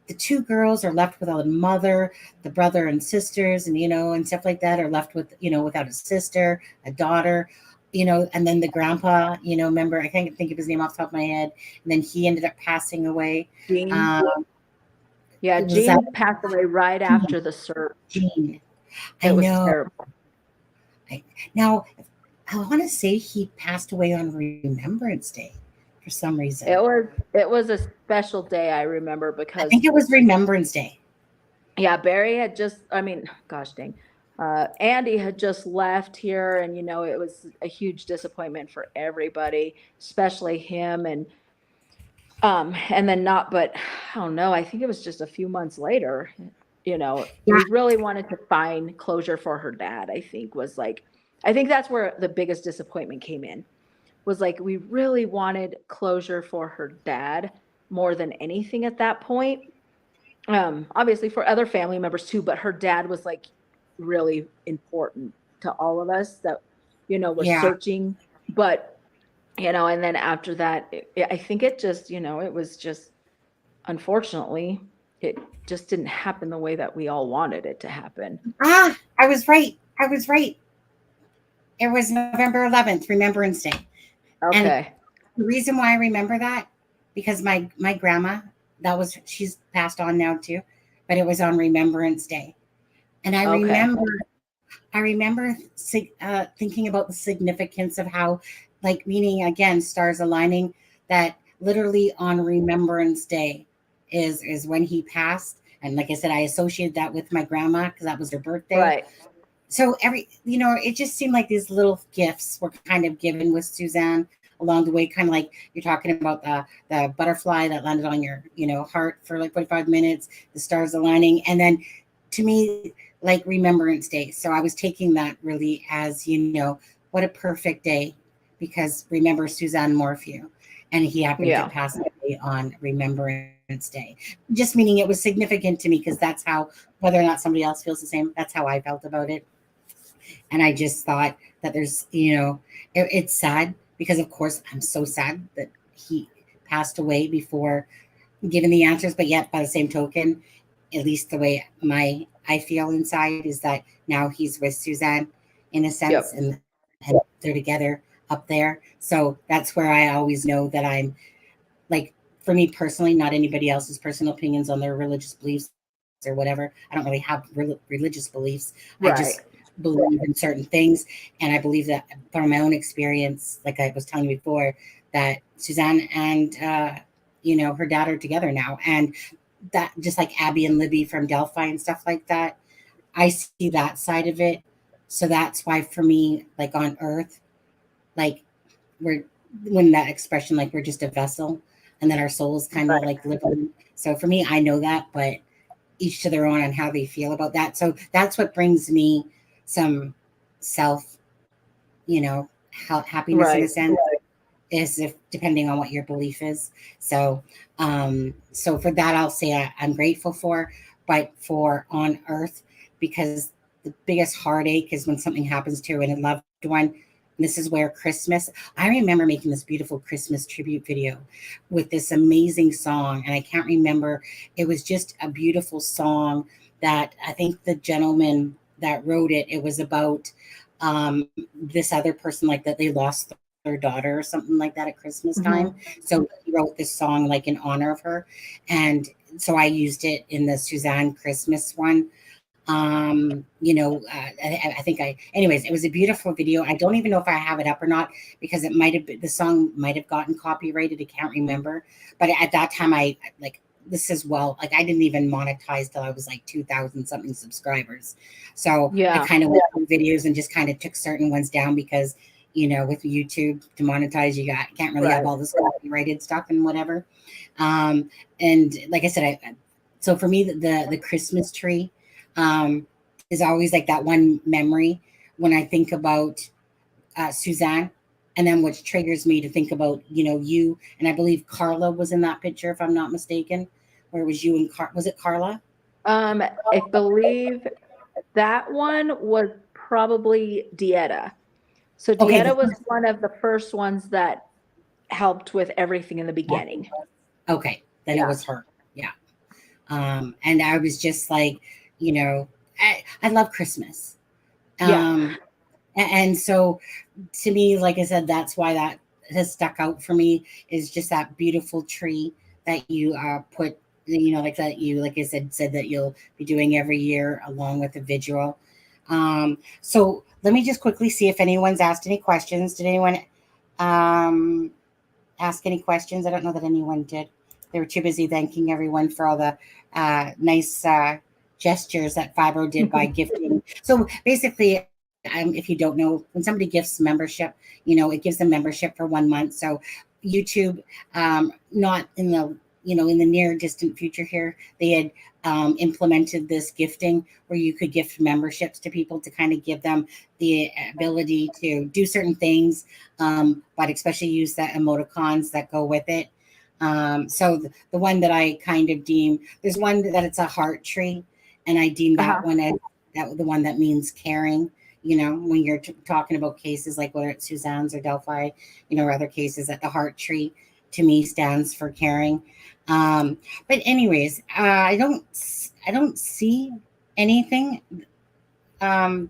the 2 girls are left without a mother, the brother and sisters, and, and stuff like that are left with, without a sister, a daughter, and then the grandpa, remember, I can't think of his name off the top of my head. And then he ended up passing away. Gene. Gene passed away right after the search. Gene. It was terrible. Now, I want to say he passed away on Remembrance Day, if for some reason. It was a special day, I remember, I because think it was Remembrance Day. yeah, Barry had just, I mean, gosh dang, Andy had just left here, and it was a huge disappointment for everybody, especially him, and then not, but I don't know, I think it was just a few months later, Yeah. we really wanted to find closure for her dad. I think that's where the biggest disappointment came in, was like, we really wanted closure for her dad more than anything at that point. Obviously for other family members too, but her dad was like really important to all of us that, were Yeah. searching. But, and then after that, I think it just, it was just, unfortunately, it just didn't happen the way that we all wanted it to happen. I was right. It was November 11th, Remembrance Day. Okay. And the reason why I remember that, because my grandma, she's passed on now too, but it was on Remembrance Day. And I Okay. remember thinking about the significance of how, like, meaning again, stars aligning, that literally on Remembrance Day is when he passed. And like I said, I associated that with my grandma because that was her birthday. Right. So it just seemed like these little gifts were kind of given with Suzanne along the way, kind of like you're talking about the butterfly that landed on your, heart for like 45 minutes, the stars aligning. And then to me, like Remembrance Day. So I was taking that really as, what a perfect day, because remember Suzanne Morphew, and he happened to pass away on Remembrance Day. Just meaning it was significant to me because that's how, whether or not somebody else feels the same, that's how I felt about it. And I just thought that there's, it's sad because, of course, I'm so sad that he passed away before giving the answers. But yet, by the same token, at least the way I feel inside is that now he's with Suzanne in a sense, and they're together up there. So that's where I always know that I'm, like, for me personally, not anybody else's personal opinions on their religious beliefs or whatever. I don't really have religious beliefs. Right. I just believe in certain things, and I believe that from my own experience, like I was telling you before, that Suzanne and her dad are together now, and that just like Abby and Libby from Delphi and stuff like that, I see that side of it. So that's why for me, like on earth, like when that expression, like we're just a vessel and that our souls kind of like live on. So for me, I know that, but each to their own on how they feel about that. So that's what brings me some self, happiness in a sense, is if depending on what your belief is. So, so for that, I'll say I'm grateful for, but for on earth, because the biggest heartache is when something happens to a loved one. And this is where Christmas, I remember making this beautiful Christmas tribute video with this amazing song. And I can't remember, it was just a beautiful song that I think the gentleman that wrote it, it was about this other person, like that they lost their daughter or something like that at Christmas time. So he wrote this song like in honor of her. And so I used it in the Suzanne Christmas one. I think anyways, it was a beautiful video. I don't even know if I have it up or not, because it might have been, the song might have gotten copyrighted. I can't remember. But at that time, I this as well. Like I didn't even monetize till I was like 2,000 something subscribers. So I kind of went through videos and just kind of took certain ones down because, with YouTube to monetize, can't really have all this copyrighted stuff and whatever. And like I said, so for me, the Christmas tree is always like that one memory when I think about Suzanne, and then which triggers me to think about, you. And I believe Carla was in that picture, if I'm not mistaken, where it was you and was it Carla? I believe that one was probably Dieta. So Dieta was one of the first ones that helped with everything in the beginning. Okay, then it was her. Yeah. And I was just like, I love Christmas. And so to me, like I said, that's why that has stuck out for me, is just that beautiful tree that you put, like that you, like I said that you'll be doing every year along with the vigil. So let me just quickly see if anyone's asked any questions. Did anyone, ask any questions? I don't know that anyone did. They were too busy thanking everyone for all the nice gestures that Fibro did by gifting. So basically, if you don't know, when somebody gifts membership, it gives them membership for 1 month. So YouTube, not in the in the near distant future here, they had implemented this gifting where you could gift memberships to people to kind of give them the ability to do certain things, but especially use the emoticons that go with it. So the one that I kind of deem, there's one that it's a heart tree, and I deem that one as the one that means caring. When you're talking about cases like whether it's Suzanne's or Delphi, or other cases, that the heart tree to me stands for caring. But anyways, I don't see anything. I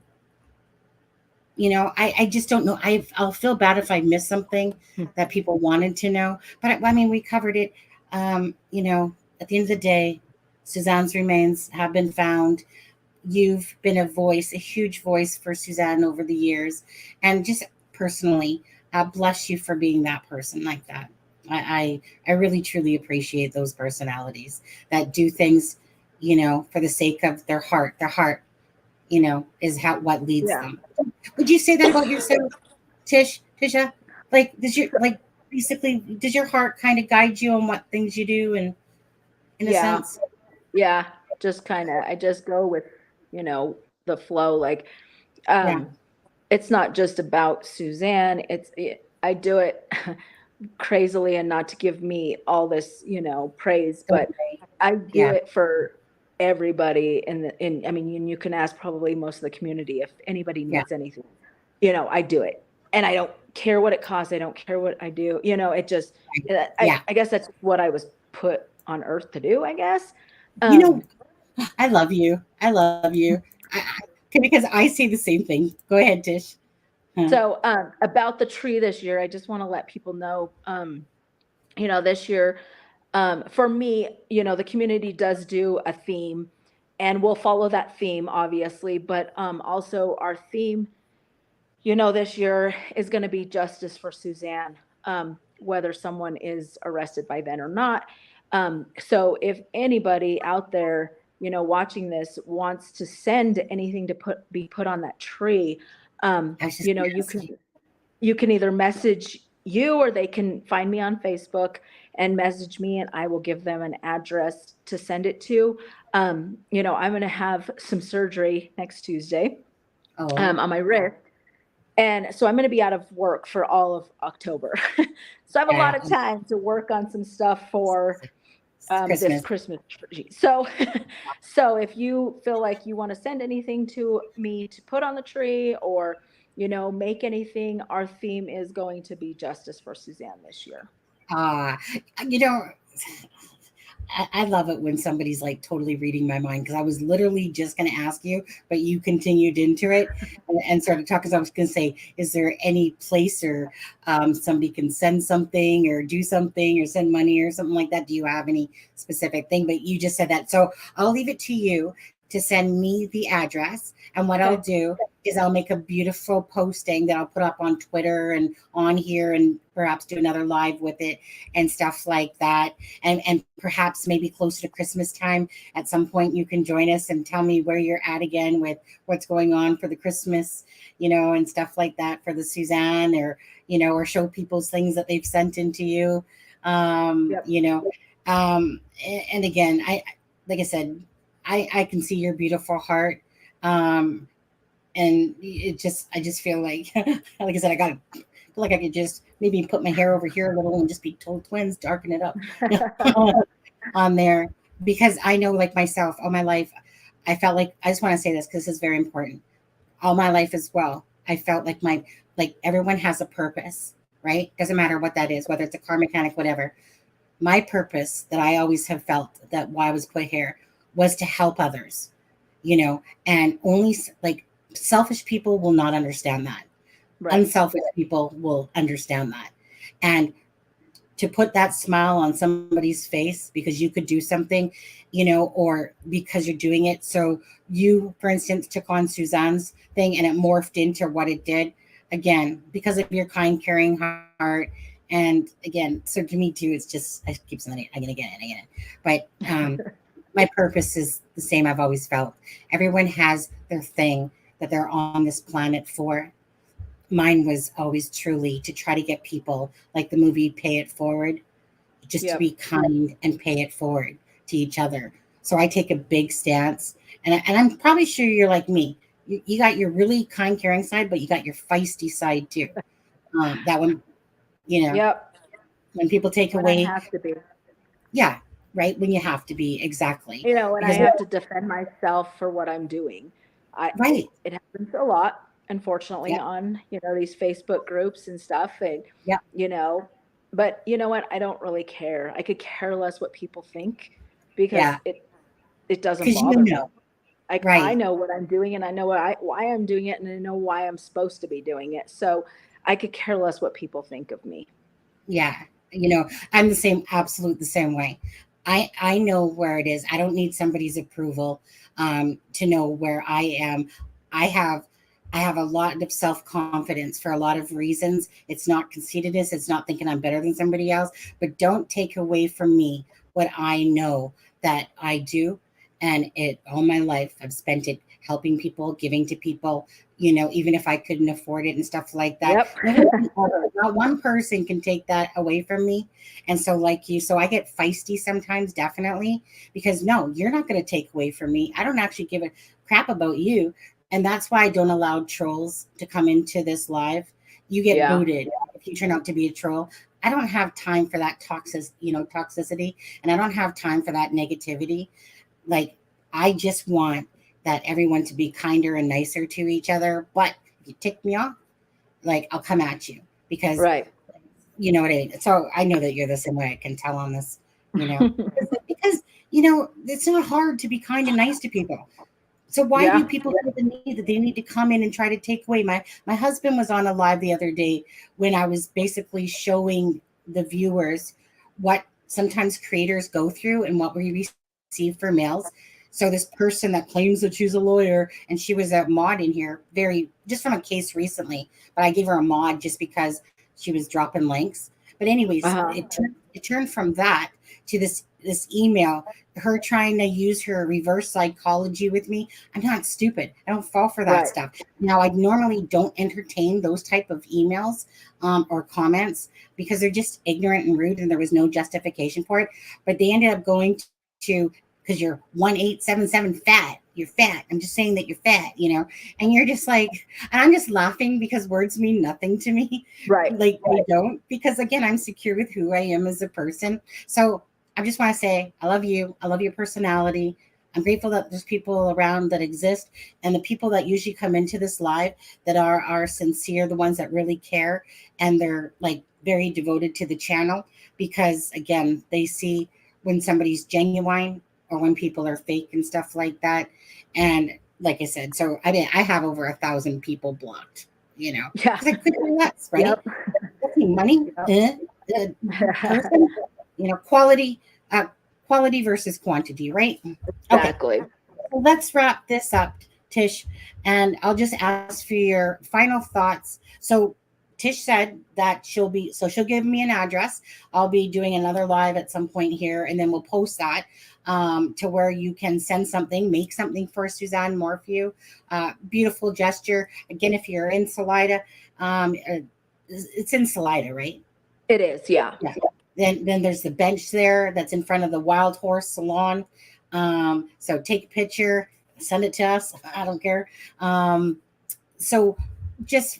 just don't know. I'll feel bad if I miss something that people wanted to know. But I mean, we covered it. At the end of the day, Suzanne's remains have been found. You've been a voice, a huge voice for Suzanne over the years. And just personally, bless you for being that person like that. I really, truly appreciate those personalities that do things, for the sake of their heart. Their heart, is what leads them. Would you say that about yourself, Tisha? Like, basically, does your heart kind of guide you on what things you do, and in a sense? Yeah, just kind of. I just go with, the flow. Like, it's not just about Suzanne. I do it crazily, and not to give me all this, praise, but I do it for everybody. I mean, you can ask probably most of the community if anybody needs anything. I do it, and I don't care what it costs. I don't care what I do. It just, I guess that's what I was put on earth to do, I guess. I love you. I love you. Because I say the same thing. Go ahead, Tish. So about the tree this year, I just want to let people know, this year, for me, the community does do a theme, and we'll follow that theme, obviously, but also our theme, this year is going to be justice for Suzanne, whether someone is arrested by then or not. So if anybody out there, watching this wants to send anything to be put on that tree, you can either message you, or they can find me on Facebook and message me, and I will give them an address to send it to. I'm going to have some surgery next Tuesday on my wrist. And so I'm going to be out of work for all of October. So I have a lot of time to work on some stuff for this Christmas tree. So if you feel like you want to send anything to me to put on the tree, or, make anything, our theme is going to be justice for Suzanne this year. I love it when somebody's like totally reading my mind, because I was literally just going to ask you, but you continued into it and started talking. Because I was going to say, is there any place or somebody can send something or do something or send money or something like that? Do you have any specific thing? But you just said that. So I'll leave it to you to send me the address. And what I'll do is I'll make a beautiful posting that I'll put up on Twitter and on here, and perhaps do another live with it and stuff like that. And perhaps maybe closer to Christmas time at some point, you can join us and tell me where you're at again with what's going on for the Christmas, and stuff like that for the Suzanne, or, or show people's things that they've sent into you. And again, like I said, I can see your beautiful heart. And I just feel like, like I said, I feel like I could just maybe put my hair over here a little and just be total twins, darken it up on there. Because I know, like myself, all my life, I felt like, I just want to say this because this is very important. All my life as well, I felt like everyone has a purpose, right? Doesn't matter what that is, whether it's a car mechanic, whatever. My purpose that I always have felt, that why I was put here, was to help others, and only like selfish people will not understand that. Right. Unselfish people will understand that. And to put that smile on somebody's face because you could do something, or because you're doing it. So you, for instance, took on Suzanne's thing and it morphed into what it did, again, because of your kind, caring heart And again, so to me too, it's just, I keep saying I'm gonna get it. But my purpose is the same I've always felt. Everyone has their thing that they're on this planet for. Mine was always truly to try to get people, like the movie Pay It Forward, just to be kind and pay it forward to each other. So I take a big stance, and I'm probably sure you're like me. You got your really kind, caring side, but you got your feisty side too. That one, Yep. when people take When away, I have to be. yeah, right, when you have to be, exactly. When I Because have to defend myself for what I'm doing. right, It happens a lot, unfortunately, yeah, on, these Facebook groups and stuff. And, yeah, but you know what? I don't really care. I could care less what people think because yeah, it doesn't because bother me. I right, know what I'm doing, and I know why I'm doing it, and I know why I'm supposed to be doing it. So I could care less what people think of me. yeah. I'm the same, absolute the same way. I know where it is. I don't need somebody's approval to know where I am. I have I have a lot of self confidence for a lot of reasons. It's not conceitedness. It's not thinking I'm better than somebody else. But don't take away from me what I know that I do. And it all my life I've spent it helping people, giving to people. Even if I couldn't afford it and stuff like that. Yep. Not one person can take that away from me. And so, like you, so I get feisty sometimes, definitely, because no, you're not going to take away from me. I don't actually give a crap about you. And that's why I don't allow trolls to come into this live. You get Yeah. booted if you turn out to be a troll. I don't have time for that toxicity, and I don't have time for that negativity. Like, I just want that everyone to be kinder and nicer to each other. But if you tick me off, like, I'll come at you because Right. you know what I mean. So I know that you're the same way. I can tell on this, because it's not hard to be kind and nice to people. So why do Yeah. people feel the need that they need to come in and try to take away? My husband was on a live the other day when I was basically showing the viewers what sometimes creators go through and what we receive for mails. So this person that claims that she's a lawyer and she was a mod in here, very just from a case recently, but I gave her a mod just because she was dropping links. But anyways, Uh-huh. it turned from that to this email, her trying to use her reverse psychology with me. I'm not stupid. I don't fall for that Right. stuff. Now, I normally don't entertain those type of emails or comments because they're just ignorant and rude, and there was no justification for it. But they ended up going to because you're 1877 fat. You're fat. I'm just saying that you're fat, and you're just like, and I'm just laughing because words mean nothing to me. Right. Like they don't, because again, I'm secure with who I am as a person. So I just want to say, I love you. I love your personality. I'm grateful that there's people around that exist, and the people that usually come into this live that are sincere, the ones that really care, and they're like very devoted to the channel because again, they see when somebody's genuine or when people are fake and stuff like that. And like I said, so I mean, I have over 1,000 people blocked, Yeah. because I couldn't care less, right? Yep. That's me, money, person, quality versus quantity, right? Okay, Exactly. well, let's wrap this up, Tish, and I'll just ask for your final thoughts. So Tish said that she'll give me an address. I'll be doing another live at some point here, and then we'll post that to where you can send something, make something for Suzanne Morphew. Beautiful gesture. Again, if you're in Salida, it's in Salida, right? It is. Yeah. Yeah. Then there's the bench there that's in front of the Wild Horse Salon. So take a picture, send it to us. I don't care. So just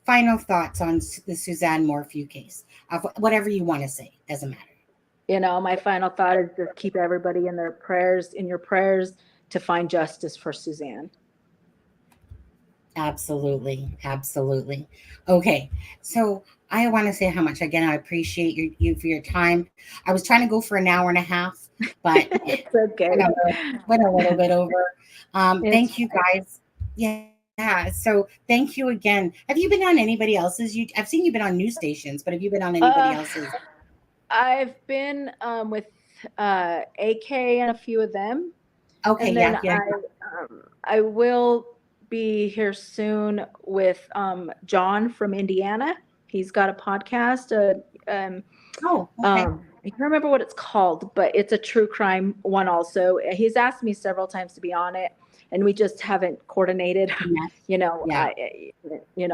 final thoughts on the Suzanne Morphew case. Whatever you want to say, doesn't matter. My final thought is just keep everybody in your prayers to find justice for Suzanne. Absolutely. Absolutely. Okay. So I want to say how much, again, I appreciate you for your time. I was trying to go for an hour and a half, but It's okay. went a little bit over. Thank It's you guys. Yeah. So thank you again. Have you been on anybody else's? I've seen you've been on news stations, but have you been on anybody else's? I've been with AK and a few of them. Okay. And then Yeah. I will be here soon with John from Indiana. He's got a podcast, Oh, okay. I can't remember what it's called, but it's a true crime one also. He's asked me several times to be on it, and we just haven't coordinated. Yes. You know, Yeah.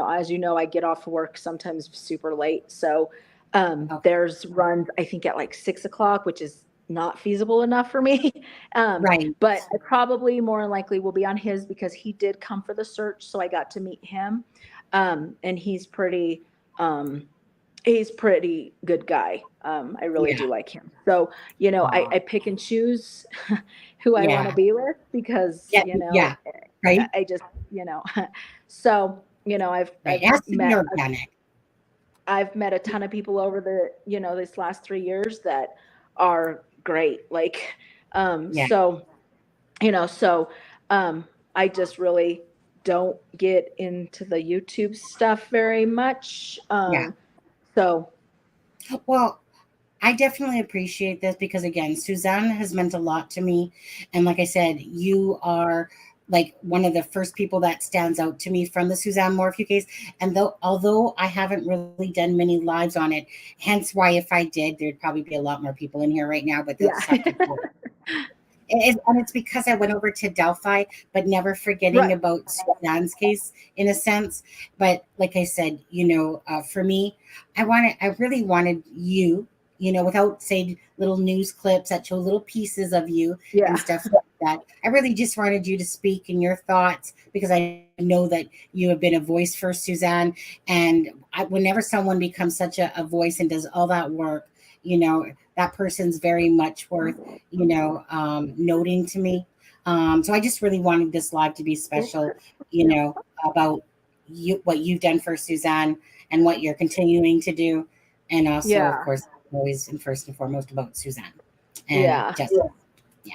as you know, I get off work sometimes super late. So Okay. there's runs, I think, at like 6 o'clock, which is not feasible enough for me. Right. But I probably more than likely will be on his because he did come for the search. So I got to meet him. And he's pretty good guy. I really Yeah. do like him. So, you know, I pick and choose who I want Yeah. to be with because, Yeah. you know, Yeah. Right. I just, you know, so, you know, Right. It has to be organic. I've met a ton of people over the, you know, this last 3 years that are great. Like, Yeah. so, you know, so, I just really don't get into the YouTube stuff very much. Yeah. So Well, I definitely appreciate this because again, Suzanne has meant a lot to me. And like I said, you are like one of the first people that stands out to me from the Suzanne Morphew case. And although I haven't really done many lives on it, hence why if I did, there'd probably be a lot more people in here right now, but they'll just have to go. And it's because I went over to Delphi, but never forgetting Right. about Suzanne's case in a sense. But like I said, you know, for me, I really wanted you, you know, without saying little news clips that show little pieces of you Yeah. and stuff like that. I really just wanted you to speak in your thoughts because I know that you have been a voice for Suzanne. And whenever someone becomes such a voice and does all that work, you know, that person's very much worth, you know, noting to me. So I just really wanted this live to be special, you know, about you, what you've done for Suzanne and what you're continuing to do. And also, Yeah. of course, always and first and foremost about Suzanne and Yeah. Jessica. Yeah.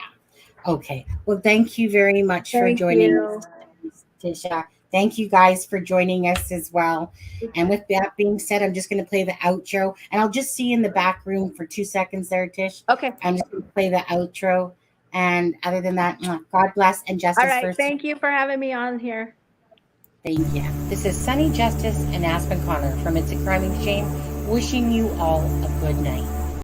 Okay. Well, thank you very much for Thank joining you. us, Tisha. Thank you guys for joining us as well. And with that being said, I'm just going to play the outro and I'll just see you in the back room for 2 seconds there, Tish. Okay. I'm just going to play the outro. And other than that, God bless and justice All right. first. Thank you for having me on here. Thank you. This is Sunny Justice and Aspen Connor from It's a Crime and Shame, wishing you all a good night.